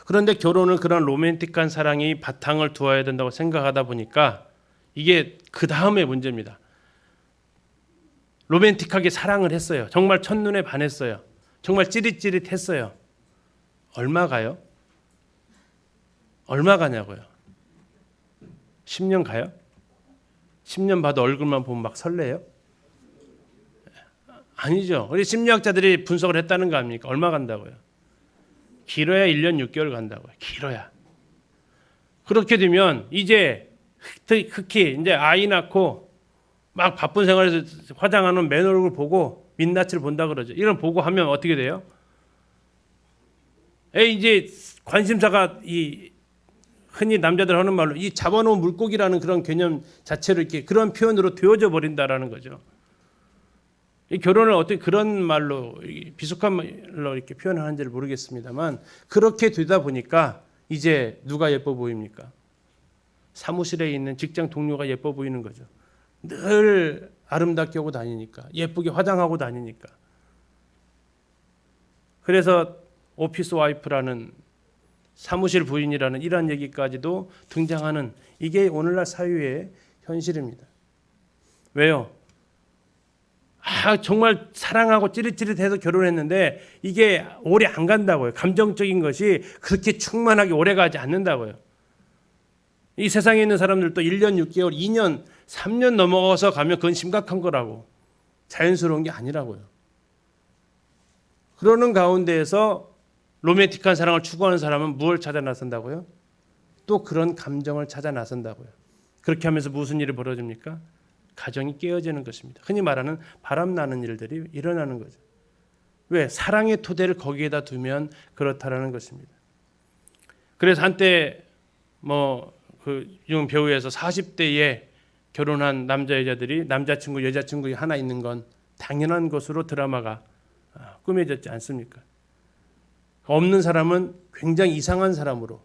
그런데 결혼은 그런 로맨틱한 사랑이 바탕을 두어야 된다고 생각하다 보니까 이게 그 다음의 문제입니다. 로맨틱하게 사랑을 했어요. 정말 첫눈에 반했어요. 정말 찌릿찌릿했어요. 얼마 가요? 얼마 가냐고요? 10년 가요? 10년 봐도 얼굴만 보면 막 설레요? 아니죠. 우리 심리학자들이 분석을 했다는 거 아닙니까? 얼마 간다고요? 길어야 1년 6개월 간다고요. 길어야. 그렇게 되면 이제 특히 이제 아이 낳고 막 바쁜 생활에서 화장하는 맨 얼굴 보고 민낯을 본다 그러죠. 이런 보고 하면 어떻게 돼요? 이제 관심사가 흔히 남자들 하는 말로 이 잡아놓은 물고기라는 그런 개념 자체로 이렇게 그런 표현으로 되어져 버린다라는 거죠. 이 결혼을 어떻게 그런 말로 비속한 말로 이렇게 표현하는지를 모르겠습니다만 그렇게 되다 보니까 이제 누가 예뻐 보입니까? 사무실에 있는 직장 동료가 예뻐 보이는 거죠. 늘 아름답게 하고 다니니까 예쁘게 화장하고 다니니까. 그래서 오피스 와이프라는 사무실 부인이라는 이런 얘기까지도 등장하는 이게 오늘날 사회의 현실입니다. 왜요? 정말 사랑하고 찌릿찌릿해서 결혼했는데 이게 오래 안 간다고요. 감정적인 것이 그렇게 충만하게 오래 가지 않는다고요. 이 세상에 있는 사람들도 1년 6개월, 2년, 3년 넘어가서 가면 그건 심각한 거라고. 자연스러운 게 아니라고요. 그러는 가운데에서 로맨틱한 사랑을 추구하는 사람은 무엇을 찾아 나선다고요? 또 그런 감정을 찾아 나선다고요. 그렇게 하면서 무슨 일이 벌어집니까? 가정이 깨어지는 것입니다. 흔히 말하는 바람나는 일들이 일어나는 거죠. 왜? 사랑의 토대를 거기에다 두면 그렇다라는 것입니다. 그래서 한때 그 유명 배우에서 40대에 결혼한 남자 여자들이 남자친구 여자친구 하나 있는 건 당연한 것으로 드라마가 꾸며졌지 않습니까? 없는 사람은 굉장히 이상한 사람으로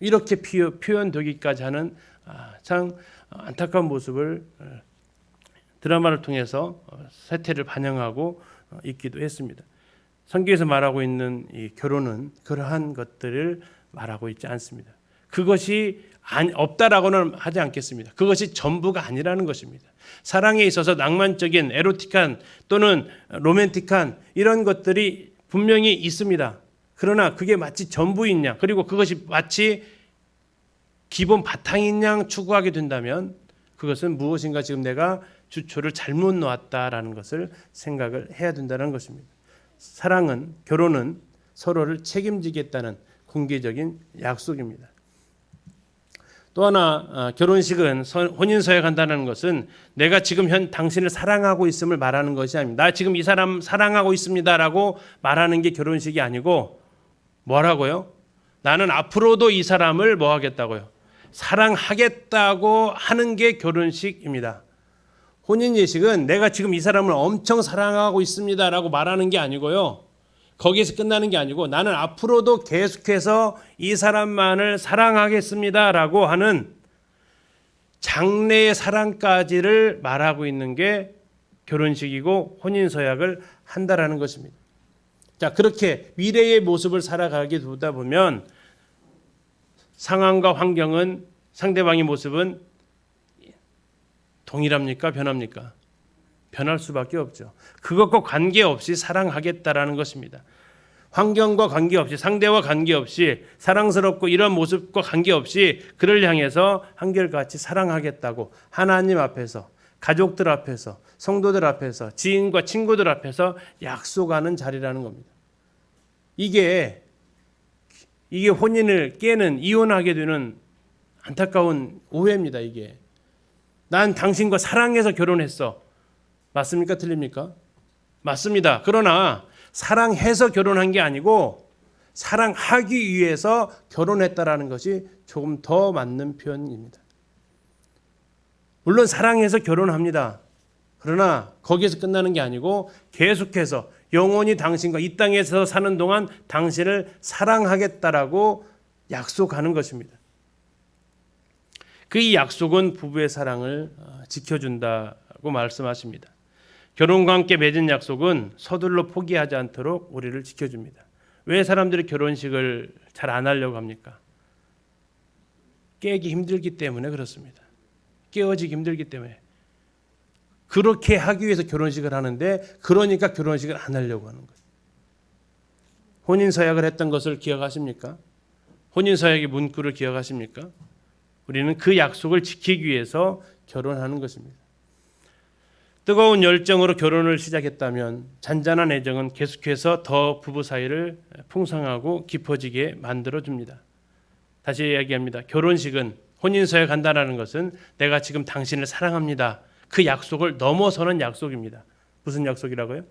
이렇게 표현되기까지 하는 참 안타까운 모습을 드라마를 통해서 세태를 반영하고 있기도 했습니다. 성경에서 말하고 있는 이 결혼은 그러한 것들을 말하고 있지 않습니다. 그것이 없다라고는 하지 않겠습니다. 그것이 전부가 아니라는 것입니다. 사랑에 있어서 낭만적인 에로틱한 또는 로맨틱한 이런 것들이 분명히 있습니다. 그러나 그게 마치 전부인 양, 그리고 그것이 마치 기본 바탕인 양 추구하게 된다면 그것은 무엇인가 지금 내가 주초를 잘못 놓았다라는 것을 생각을 해야 된다는 것입니다. 사랑은, 결혼은 서로를 책임지겠다는 공개적인 약속입니다. 또 하나 결혼식은 혼인서에 간다는 것은 내가 지금 당신을 사랑하고 있음을 말하는 것이 아닙니다. 나 지금 이 사람 사랑하고 있습니다라고 말하는 게 결혼식이 아니고 뭐라고요? 나는 앞으로도 이 사람을 뭐 하겠다고요? 사랑하겠다고 하는 게 결혼식입니다. 혼인 예식은 내가 지금 이 사람을 엄청 사랑하고 있습니다라고 말하는 게 아니고요. 거기에서 끝나는 게 아니고 나는 앞으로도 계속해서 이 사람만을 사랑하겠습니다라고 하는 장래의 사랑까지를 말하고 있는 게 결혼식이고 혼인서약을 한다라는 것입니다. 자, 그렇게 미래의 모습을 살아가게 되다 보면 상황과 환경은 상대방의 모습은 동일합니까? 변합니까? 변할 수밖에 없죠. 그것과 관계없이 사랑하겠다라는 것입니다. 환경과 관계없이 상대와 관계없이 사랑스럽고 이런 모습과 관계없이 그를 향해서 한결같이 사랑하겠다고 하나님 앞에서 가족들 앞에서 성도들 앞에서 지인과 친구들 앞에서 약속하는 자리라는 겁니다. 이게 혼인을 깨는 이혼하게 되는 안타까운 오해입니다. 이게 난 당신과 사랑해서 결혼했어. 맞습니까? 틀립니까? 맞습니다. 그러나 사랑해서 결혼한 게 아니고 사랑하기 위해서 결혼했다라는 것이 조금 더 맞는 표현입니다. 물론 사랑해서 결혼합니다. 그러나 거기에서 끝나는 게 아니고 계속해서 영원히 당신과 이 땅에서 사는 동안 당신을 사랑하겠다라고 약속하는 것입니다. 그 이 약속은 부부의 사랑을 지켜준다고 말씀하십니다. 결혼과 함께 맺은 약속은 서둘러 포기하지 않도록 우리를 지켜줍니다. 왜 사람들이 결혼식을 잘 안 하려고 합니까? 깨기 힘들기 때문에 그렇습니다. 깨어지기 힘들기 때문에. 그렇게 하기 위해서 결혼식을 하는데 그러니까 결혼식을 안 하려고 하는 거예요. 혼인서약을 했던 것을 기억하십니까? 혼인서약의 문구를 기억하십니까? 우리는 그 약속을 지키기 위해서 결혼하는 것입니다. 뜨거운 열정으로 결혼을 시작했다면 잔잔한 애정은 계속해서 더 부부 사이를 풍성하고 깊어지게 만들어줍니다. 다시 이야기합니다. 결혼식은 혼인서약 한다는 것은 내가 지금 당신을 사랑합니다. 그 약속을 넘어서는 약속입니다. 무슨 약속이라고요?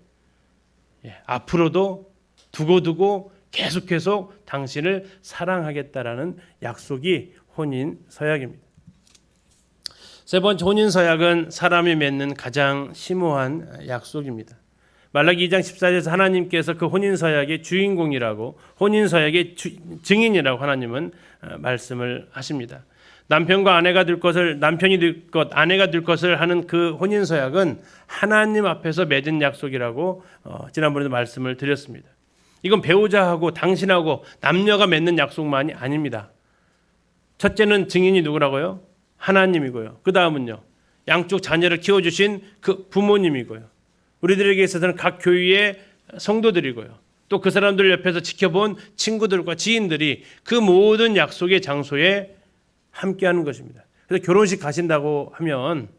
앞으로도 두고두고 계속해서 당신을 사랑하겠다라는 약속이 혼인서약입니다. 세 번째, 혼인서약은 사람이 맺는 가장 심오한 약속입니다. 말라기 2장 14절에서 하나님께서 그 혼인서약의 주인공이라고 혼인서약의 증인이라고 하나님은 말씀을 하십니다. 남편과 아내가 될 것을 남편이 될 것 아내가 될 것을 하는 그 혼인서약은 하나님 앞에서 맺은 약속이라고 지난번에도 말씀을 드렸습니다. 이건 배우자하고 당신하고 남녀가 맺는 약속만이 아닙니다. 첫째는 증인이 누구라고요? 하나님이고요. 그 다음은요, 양쪽 자녀를 키워주신 그 부모님이고요. 우리들에게 있어서는 각 교회의 성도들이고요. 또 그 사람들 옆에서 지켜본 친구들과 지인들이 그 모든 약속의 장소에 함께하는 것입니다. 그래서 결혼식 가신다고 하면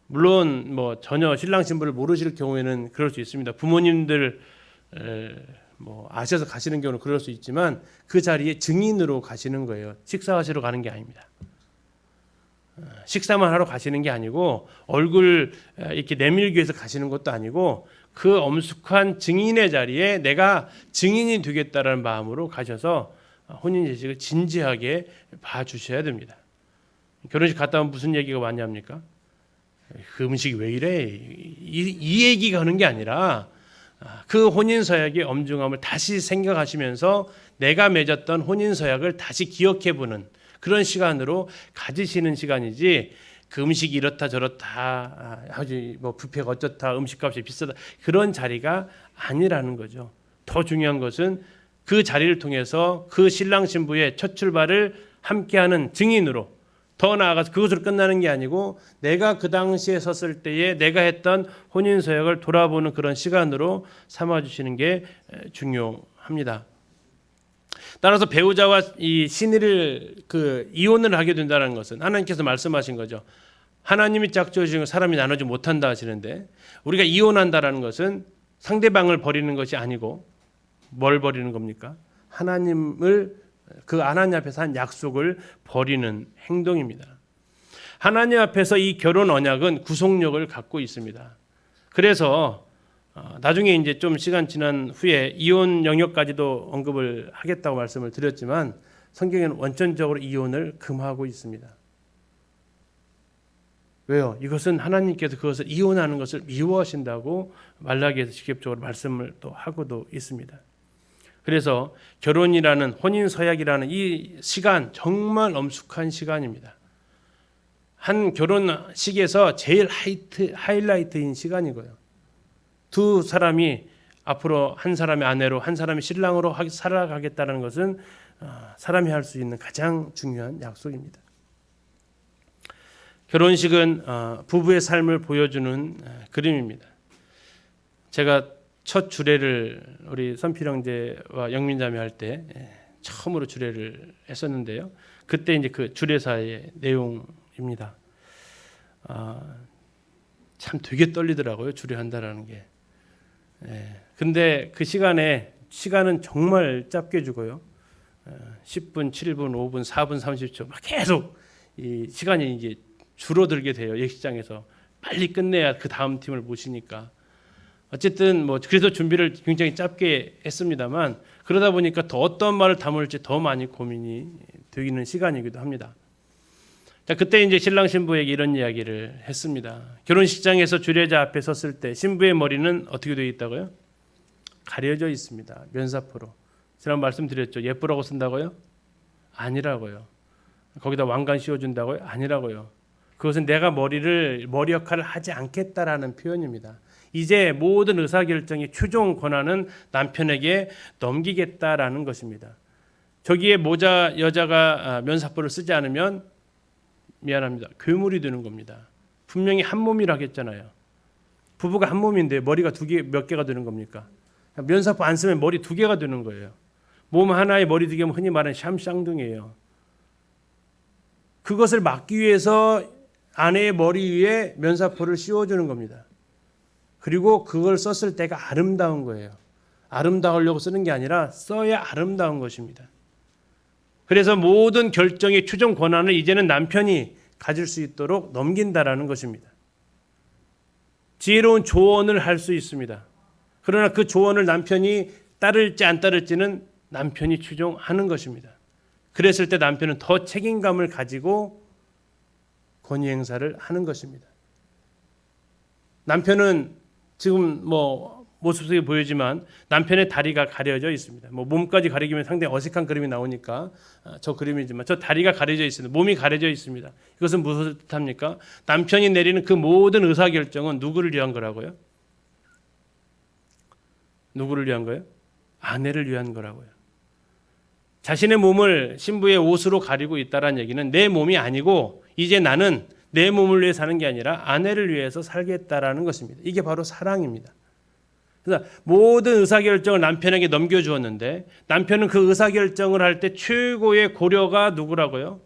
물론 전혀 신랑 신부를 모르실 경우에는 그럴 수 있습니다. 부모님들 아셔서 가시는 경우는 그럴 수 있지만 그 자리에 증인으로 가시는 거예요. 식사하시러 가는 게 아닙니다. 식사만 하러 가시는 게 아니고 얼굴 이렇게 내밀기 위해서 가시는 것도 아니고 그 엄숙한 증인의 자리에 내가 증인이 되겠다라는 마음으로 가셔서 혼인 예식을 진지하게 봐주셔야 됩니다. 결혼식 갔다 오면 무슨 얘기가 많이 합니까? 그 음식이 왜 이래? 이 얘기가 하는 게 아니라 그 혼인 서약의 엄중함을 다시 생각하시면서 내가 맺었던 혼인 서약을 다시 기억해보는 그런 시간으로 가지시는 시간이지, 그 음식이 이렇다 저렇다, 아주 뭐 뷔페가 어쩌다, 음식값이 비싸다, 그런 자리가 아니라는 거죠. 더 중요한 것은 그 자리를 통해서 그 신랑 신부의 첫 출발을 함께하는 증인으로, 더 나아가서 그것으로 끝나는 게 아니고 내가 그 당시에 섰을 때에 내가 했던 혼인 서약을 돌아보는 그런 시간으로 삼아주시는 게 중요합니다. 따라서 배우자와 이 신의를 이혼을 하게 된다는 것은 하나님께서 말씀하신 거죠. 하나님이 짝지어주신 사람이 나누지 못한다 하시는데, 우리가 이혼한다라는 것은 상대방을 버리는 것이 아니고 뭘 버리는 겁니까? 하나님을, 그 하나님 앞에서 한 약속을 버리는 행동입니다. 하나님 앞에서 이 결혼 언약은 구속력을 갖고 있습니다. 그래서 나중에 이제 좀 시간 지난 후에 이혼 영역까지도 언급을 하겠다고 말씀을 드렸지만, 성경에는 원천적으로 이혼을 금하고 있습니다. 왜요? 이것은 하나님께서 그것을 이혼하는 것을 미워하신다고 말라기에서 직접적으로 말씀을 또 하고도 있습니다. 그래서 결혼이라는, 혼인 서약이라는 이 시간, 정말 엄숙한 시간입니다. 한 결혼식에서 제일 하이라이트인 시간이고요. 두 사람이 앞으로 한 사람의 아내로, 한 사람의 신랑으로 살아가겠다는 것은 사람이 할 수 있는 가장 중요한 약속입니다. 결혼식은 부부의 삶을 보여주는 그림입니다. 제가 첫 주례를 우리 선필 형제와 영민자매 할 때 처음으로 주례를 했었는데요. 그때 이제 그 주례사의 내용입니다. 참 되게 떨리더라고요, 주례한다라는 게. 근데 그 시간은 정말 짧게 주고요. 10분, 7분, 5분, 4분, 30초 막 계속 이 시간이 이제 줄어들게 돼요. 예식장에서 빨리 끝내야 그 다음 팀을 모시니까. 어쨌든 뭐 그래서 준비를 굉장히 짧게 했습니다만, 그러다 보니까 더 어떤 말을 담을지 더 많이 고민이 되는 시간이기도 합니다. 자, 그때 이제 신랑 신부에게 이런 이야기를 했습니다. 결혼식장에서 주례자 앞에 섰을 때 신부의 머리는 어떻게 되어 있다고요? 가려져 있습니다. 면사포로. 지난 말씀드렸죠. 예쁘라고 쓴다고요? 아니라고요. 거기다 왕관 씌워준다고요? 아니라고요. 그것은 내가 머리 역할을 하지 않겠다라는 표현입니다. 이제 모든 의사결정의 최종 권한은 남편에게 넘기겠다라는 것입니다. 저기에 여자가 면사포를 쓰지 않으면 미안합니다, 괴물이 되는 겁니다. 분명히 한 몸이라고 했잖아요. 부부가 한 몸인데 머리가 몇 개가 되는 겁니까? 면사포 안 쓰면 머리 2개가 되는 거예요. 몸 하나에 머리 2개면 흔히 말하는 샴쌍둥이에요. 그것을 막기 위해서 아내의 머리 위에 면사포를 씌워주는 겁니다. 그리고 그걸 썼을 때가 아름다운 거예요. 아름다우려고 쓰는 게 아니라 써야 아름다운 것입니다. 그래서 모든 결정의 최종 권한을 이제는 남편이 가질 수 있도록 넘긴다라는 것입니다. 지혜로운 조언을 할 수 있습니다. 그러나 그 조언을 남편이 따를지 안 따를지는 남편이 추종하는 것입니다. 그랬을 때 남편은 더 책임감을 가지고 권위 행사를 하는 것입니다. 남편은 지금 모습 속에 보이지만 남편의 다리가 가려져 있습니다. 몸까지 가리기면 상당히 어색한 그림이 나오니까 저 그림이지만 저 다리가 가려져 있습니다. 몸이 가려져 있습니다. 이것은 무엇을 뜻합니까? 남편이 내리는 그 모든 의사결정은 누구를 위한 거라고요? 누구를 위한 거예요? 아내를 위한 거라고요. 자신의 몸을 신부의 옷으로 가리고 있다는 얘기는 내 몸이 아니고 이제 나는 내 몸을 위해 사는 게 아니라 아내를 위해서 살겠다라는 것입니다. 이게 바로 사랑입니다. 그래서 모든 의사결정을 남편에게 넘겨주었는데 남편은 그 의사결정을 할 때 최고의 고려가 누구라고요?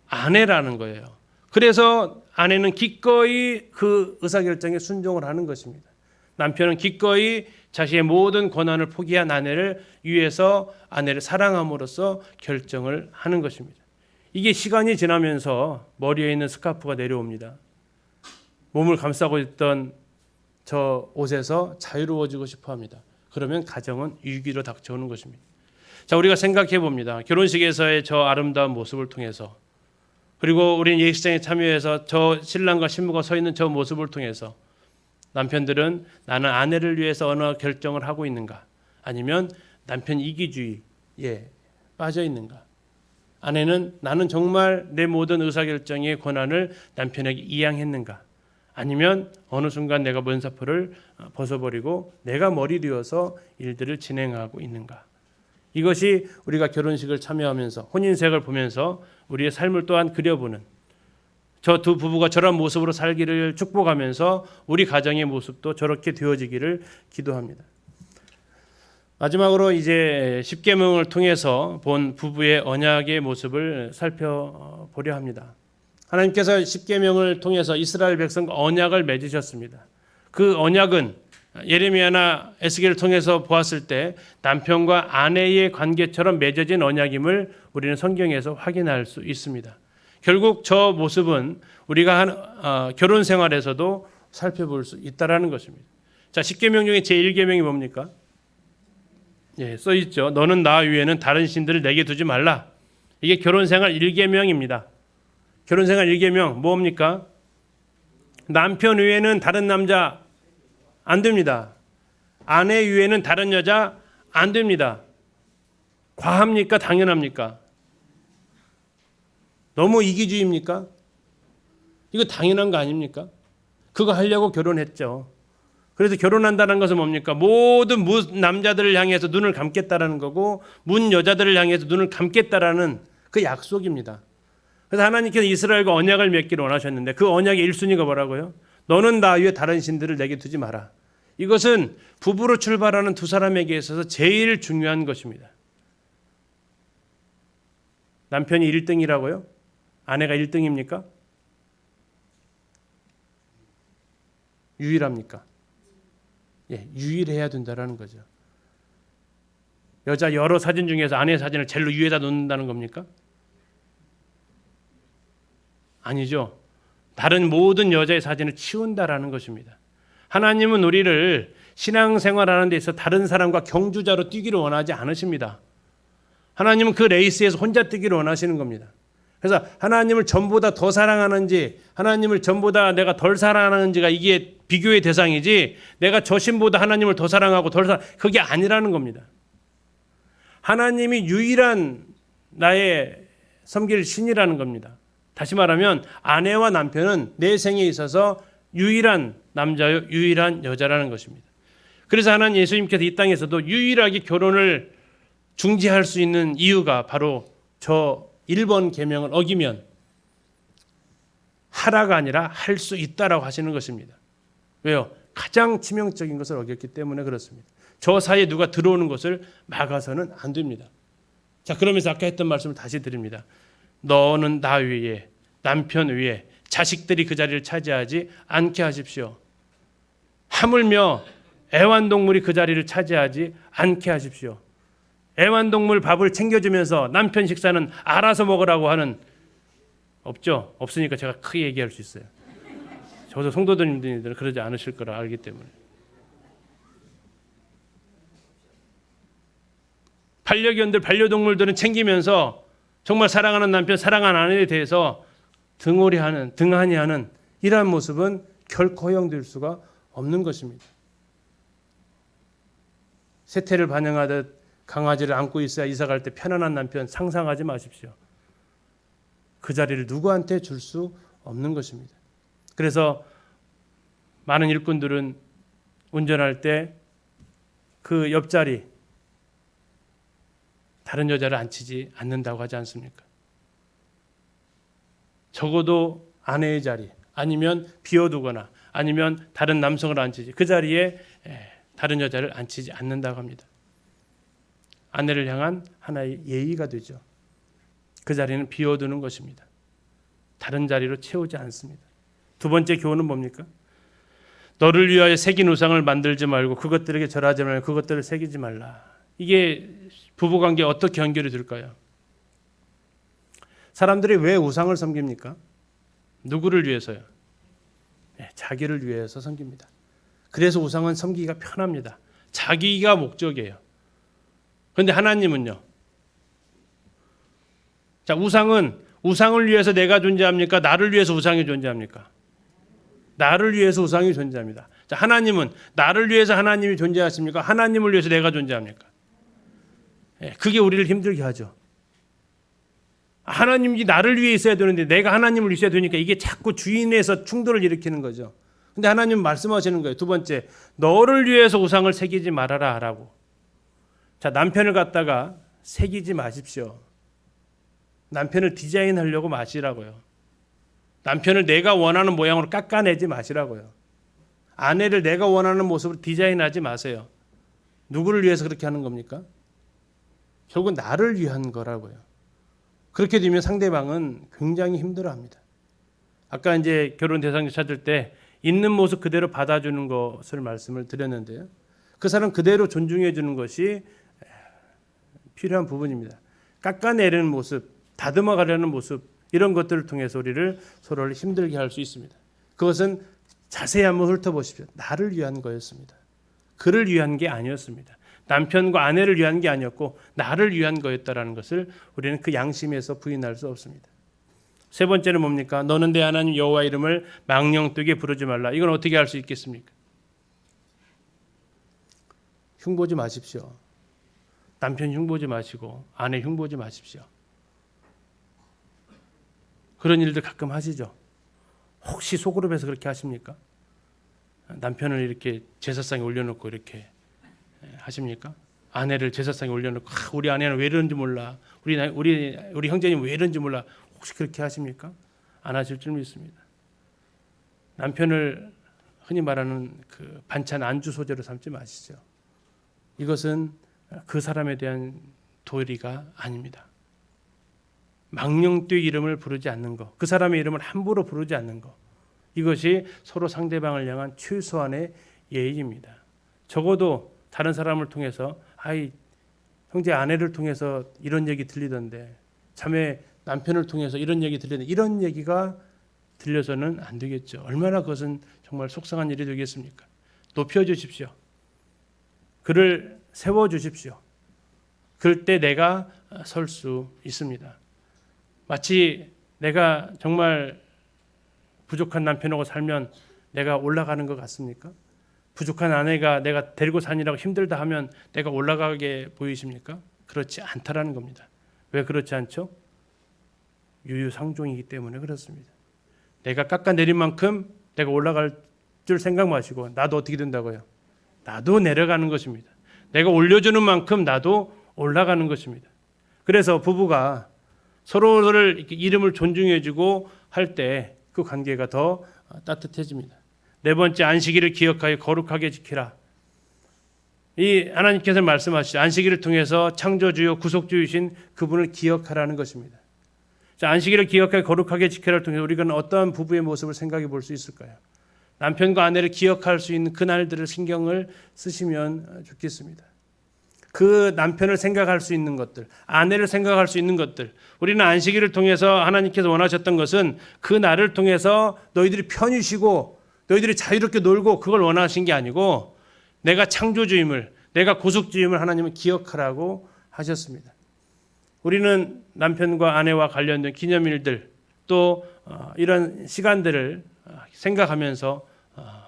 아내라는 거예요. 그래서 아내는 기꺼이 그 의사결정에 순종을 하는 것입니다. 남편은 기꺼이 자신의 모든 권한을 포기한 아내를 위해서 아내를 사랑함으로써 결정을 하는 것입니다. 이게 시간이 지나면서 머리에 있는 스카프가 내려옵니다. 몸을 감싸고 있던 저 옷에서 자유로워지고 싶어 합니다. 그러면 가정은 위기로 닥쳐오는 것입니다. 자, 우리가 생각해 봅니다. 결혼식에서의 저 아름다운 모습을 통해서, 그리고 우리는 예식장에 참여해서 저 신랑과 신부가 서 있는 저 모습을 통해서 남편들은 나는 아내를 위해서 어느 결정을 하고 있는가, 아니면 남편 이기주의에 빠져 있는가, 아내는 나는 정말 내 모든 의사결정의 권한을 남편에게 이양했는가, 아니면 어느 순간 내가 면사포를 벗어버리고 내가 머리 뉘어서 일들을 진행하고 있는가. 이것이 우리가 결혼식을 참여하면서 혼인색을 보면서 우리의 삶을 또한 그려보는, 저 두 부부가 저런 모습으로 살기를 축복하면서 우리 가정의 모습도 저렇게 되어지기를 기도합니다. 마지막으로 이제 십계명을 통해서 본 부부의 언약의 모습을 살펴보려 합니다. 하나님께서 십계명을 통해서 이스라엘 백성과 언약을 맺으셨습니다. 그 언약은 예레미야나 에스겔을 통해서 보았을 때 남편과 아내의 관계처럼 맺어진 언약임을 우리는 성경에서 확인할 수 있습니다. 결국 저 모습은 우리가 결혼 생활에서도 살펴볼 수 있다라는 것입니다. 자, 십계명 중에 제1계명이 뭡니까? 예, 써 있죠. 너는 나 외에는 다른 신들을 내게 두지 말라. 이게 결혼 생활 1계명입니다. 결혼 생활 1계명 뭡니까? 남편 외에는 다른 남자 안 됩니다. 아내 외에는 다른 여자 안 됩니다. 과합니까? 당연합니까? 너무 이기주의입니까? 이거 당연한 거 아닙니까? 그거 하려고 결혼했죠. 그래서 결혼한다는 것은 뭡니까? 모든 남자들을 향해서 눈을 감겠다라는 거고, 문 여자들을 향해서 눈을 감겠다라는 그 약속입니다. 그래서 하나님께서 이스라엘과 언약을 맺기를 원하셨는데 그 언약의 1순위가 뭐라고요? 너는 나 위에 다른 신들을 내게 두지 마라. 이것은 부부로 출발하는 두 사람에게 있어서 제일 중요한 것입니다. 남편이 1등이라고요? 아내가 1등입니까? 유일합니까? 예, 유일해야 된다는 거죠. 여자 여러 사진 중에서 아내 사진을 제일 위에다 놓는다는 겁니까? 아니죠. 다른 모든 여자의 사진을 치운다라는 것입니다. 하나님은 우리를 신앙생활하는 데 있어서 다른 사람과 경주자로 뛰기를 원하지 않으십니다. 하나님은 그 레이스에서 혼자 뛰기를 원하시는 겁니다. 그래서 하나님을 전보다 더 사랑하는지, 하나님을 전보다 내가 덜 사랑하는지가 이게 비교의 대상이지, 내가 저 신보다 하나님을 더 사랑하고 그게 아니라는 겁니다. 하나님이 유일한 나의 섬길 신이라는 겁니다. 다시 말하면 아내와 남편은 내 생에 있어서 유일한 남자요, 유일한 여자라는 것입니다. 그래서 하나님 예수님께서 이 땅에서도 유일하게 결혼을 중지할 수 있는 이유가 바로 저 1번 계명을 어기면 하라가 아니라 할 수 있다라고 하시는 것입니다. 왜요? 가장 치명적인 것을 어겼기 때문에 그렇습니다. 저 사이에 누가 들어오는 것을 막아서는 안 됩니다. 자, 그러면서 아까 했던 말씀을 다시 드립니다. 너는 나 위에, 남편 위에, 자식들이 그 자리를 차지하지 않게 하십시오. 하물며 애완동물이 그 자리를 차지하지 않게 하십시오. 애완동물 밥을 챙겨주면서 남편 식사는 알아서 먹으라고 하는, 없죠? 없으니까 제가 크게 얘기할 수 있어요. 저도 성도님들은 그러지 않으실 거라 알기 때문에. 반려견들, 반려동물들은 챙기면서 정말 사랑하는 남편, 사랑하는 아내에 대해서 등한히 하는 이러한 모습은 결코 허용될 수가 없는 것입니다. 세태를 반영하듯 강아지를 안고 있어야 이사 갈 때 편안한 남편 상상하지 마십시오. 그 자리를 누구한테 줄 수 없는 것입니다. 그래서 많은 일꾼들은 운전할 때 그 옆자리 다른 여자를 앉히지 않는다고 하지 않습니까? 적어도 아내의 자리 아니면 비워두거나 아니면 다른 남성을 앉히지, 그 자리에 다른 여자를 앉히지 않는다고 합니다. 아내를 향한 하나의 예의가 되죠. 그 자리는 비워두는 것입니다. 다른 자리로 채우지 않습니다. 두 번째 교훈은 뭡니까? 너를 위하여 새긴 우상을 만들지 말고 그것들에게 절하지 말고 그것들을 새기지 말라. 이게 부부관계에 어떻게 연결이 될까요? 사람들이 왜 우상을 섬깁니까? 누구를 위해서요? 네, 자기를 위해서 섬깁니다. 그래서 우상은 섬기기가 편합니다. 자기가 목적이에요. 그런데 하나님은요. 자, 우상을 위해서 내가 존재합니까? 나를 위해서 우상이 존재합니까? 나를 위해서 우상이 존재합니다. 자, 하나님은 나를 위해서 하나님이 존재하십니까? 하나님을 위해서 내가 존재합니까? 그게 우리를 힘들게 하죠. 하나님이 나를 위해 있어야 되는데 내가 하나님을 위해 있어야 되니까 이게 자꾸 주인에서 충돌을 일으키는 거죠. 근데 하나님은 말씀하시는 거예요. 두 번째, 너를 위해서 우상을 새기지 말아라 하라고. 자, 남편을 갖다가 새기지 마십시오. 남편을 디자인하려고 마시라고요. 남편을 내가 원하는 모양으로 깎아내지 마시라고요. 아내를 내가 원하는 모습으로 디자인하지 마세요. 누구를 위해서 그렇게 하는 겁니까? 결국 나를 위한 거라고요. 그렇게 되면 상대방은 굉장히 힘들어합니다. 아까 이제 결혼 대상자 찾을 때 있는 모습 그대로 받아주는 것을 말씀을 드렸는데요. 그 사람 그대로 존중해 주는 것이 필요한 부분입니다. 깎아내리는 모습, 다듬어 가려는 모습, 이런 것들을 통해서 우리를 서로를 힘들게 할 수 있습니다. 그것은 자세히 한번 훑어보십시오. 나를 위한 거였습니다. 그를 위한 게 아니었습니다. 남편과 아내를 위한 게 아니었고 나를 위한 거였다라는 것을 우리는 그 양심에서 부인할 수 없습니다. 세 번째는 뭡니까? 너는 내 하나님 여호와 이름을 망령되게 부르지 말라. 이건 어떻게 할 수 있겠습니까? 흉보지 마십시오. 남편 흉보지 마시고 아내 흉보지 마십시오. 그런 일들 가끔 하시죠. 혹시 소그룹에서 그렇게 하십니까? 남편을 이렇게 제사상에 올려놓고 이렇게 하십니까? 아내를 제사상에 올려놓고 우리 아내는 왜 이러는지 몰라. 우리 형제님 왜 이러는지 몰라. 혹시 그렇게 하십니까? 안 하실 줄 믿습니다. 남편을 흔히 말하는 그 반찬 안주 소재로 삼지 마시죠. 이것은 그 사람에 대한 도리가 아닙니다. 망령되이 이름을 부르지 않는 것, 그 사람의 이름을 함부로 부르지 않는 것, 이것이 서로 상대방을 향한 최소한의 예의입니다. 적어도 다른 사람을 통해서 형제 아내를 통해서 이런 얘기 들리던데, 자매 남편을 통해서 이런 얘기 들리던데, 이런 얘기가 들려서는 안 되겠죠. 얼마나 그것은 정말 속상한 일이 되겠습니까? 높여주십시오. 그를 세워주십시오. 그럴 때 내가 설 수 있습니다. 마치 내가 정말 부족한 남편하고 살면 내가 올라가는 것 같습니까? 부족한 아내가 내가 데리고 사느라고 힘들다 하면 내가 올라가게 보이십니까? 그렇지 않다라는 겁니다. 왜 그렇지 않죠? 유유상종이기 때문에 그렇습니다. 내가 깎아내린 만큼 내가 올라갈 줄 생각 마시고 나도 어떻게 된다고요? 나도 내려가는 것입니다. 내가 올려주는 만큼 나도 올라가는 것입니다. 그래서 부부가 서로를 이름을 존중해주고 할 때 그 관계가 더 따뜻해집니다. 네 번째, 안식일을 기억하여 거룩하게 지키라. 이 하나님께서 말씀하시죠. 안식일을 통해서 창조주요 구속주이신 그분을 기억하라는 것입니다. 자, 안식일을 기억하여 거룩하게 지키라를 통해서 우리가 어떠한 부부의 모습을 생각해 볼 수 있을까요? 남편과 아내를 기억할 수 있는 그날들을 신경을 쓰시면 좋겠습니다. 그 남편을 생각할 수 있는 것들, 아내를 생각할 수 있는 것들, 우리는 안식일을 통해서 하나님께서 원하셨던 것은 그 날을 통해서 너희들이 편히 쉬고 너희들이 자유롭게 놀고 그걸 원하신 게 아니고 내가 창조주임을, 내가 구속주임을 하나님은 기억하라고 하셨습니다. 우리는 남편과 아내와 관련된 기념일들 또 이런 시간들을 생각하면서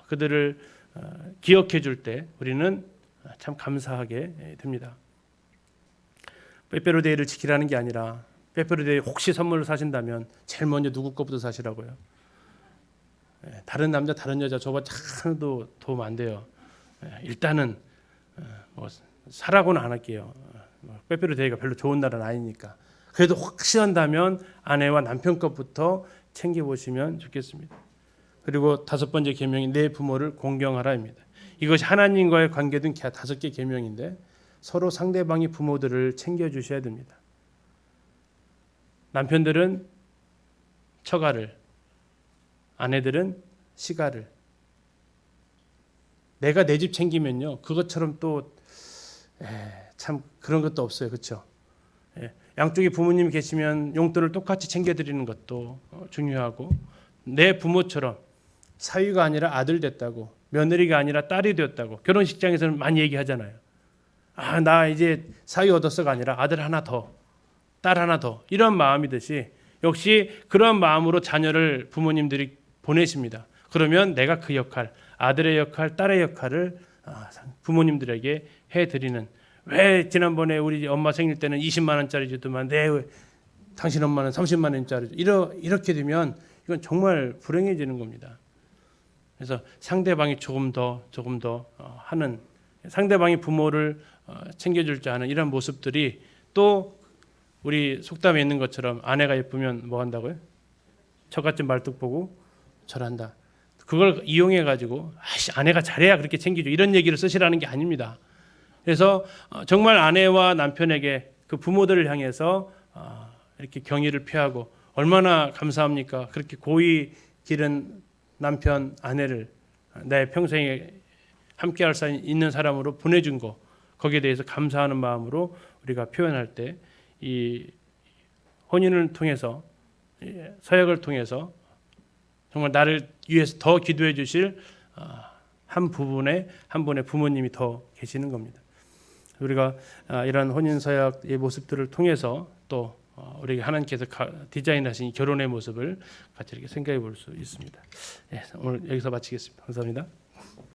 그들을 기억해 줄 때 우리는 참 감사하게 됩니다. 빼빼로데이를 지키라는 게 아니라 빼빼로데이 혹시 선물을 사신다면 제일 먼저 누구 거부터 사시라고요. 다른 남자 다른 여자 저보다 하나도 도움 안 돼요. 일단은 뭐 사라고는 안 할게요. 빼빼로데이가 별로 좋은 날은 아니니까. 그래도 혹시한다면 아내와 남편 것부터 챙겨보시면 좋겠습니다. 그리고 다섯 번째 계명이 내 부모를 공경하라입니다. 이것이 하나님과의 관계된 5개 계명인데 서로 상대방의 부모들을 챙겨주셔야 됩니다. 남편들은 처가를, 아내들은 시가를. 내가 내 집 챙기면요, 그것처럼 또 참 그런 것도 없어요, 그렇죠? 양쪽에 부모님이 계시면 용돈을 똑같이 챙겨드리는 것도 중요하고 내 부모처럼 사위가 아니라 아들 됐다고 며느리가 아니라 딸이 되었다고 결혼식장에서는 많이 얘기하잖아요. 아, 나 이제 사위 얻었어가 아니라 아들 하나 더, 딸 하나 더, 이런 마음이듯이 역시 그런 마음으로 자녀를 부모님들이 보내십니다. 그러면 내가 그 역할, 아들의 역할, 딸의 역할을 부모님들에게 해드리는, 왜 지난번에 우리 엄마 생일 때는 20만 원짜리 주더만 내 당신 엄마는 30만 원짜리 이렇게 되면 이건 정말 불행해지는 겁니다. 그래서 상대방이 조금 더 하는, 상대방이 부모를 챙겨줄 줄 아는 이런 모습들이, 또 우리 속담에 있는 것처럼 아내가 예쁘면 뭐 한다고요? 저같은 말뚝 보고 절한다. 그걸 이용해 가지고 아내가 잘해야 그렇게 챙기죠, 이런 얘기를 쓰시라는 게 아닙니다. 그래서 정말 아내와 남편에게 그 부모들을 향해서 이렇게 경의를 표하고, 얼마나 감사합니까? 그렇게 고이 기른 남편, 아내를 내 평생에 함께할 수 있는 사람으로 보내준 거, 거기에 대해서 감사하는 마음으로 우리가 표현할 때, 이 혼인을 통해서, 서약을 통해서 정말 나를 위해서 더 기도해 주실 한 분의 부모님이 더 계시는 겁니다. 우리가 이런 혼인 서약의 모습들을 통해서 또 우리가 하나님께서 디자인하신 결혼의 모습을 같이 이렇게 생각해 볼 수 있습니다. 오늘 여기서 마치겠습니다. 감사합니다.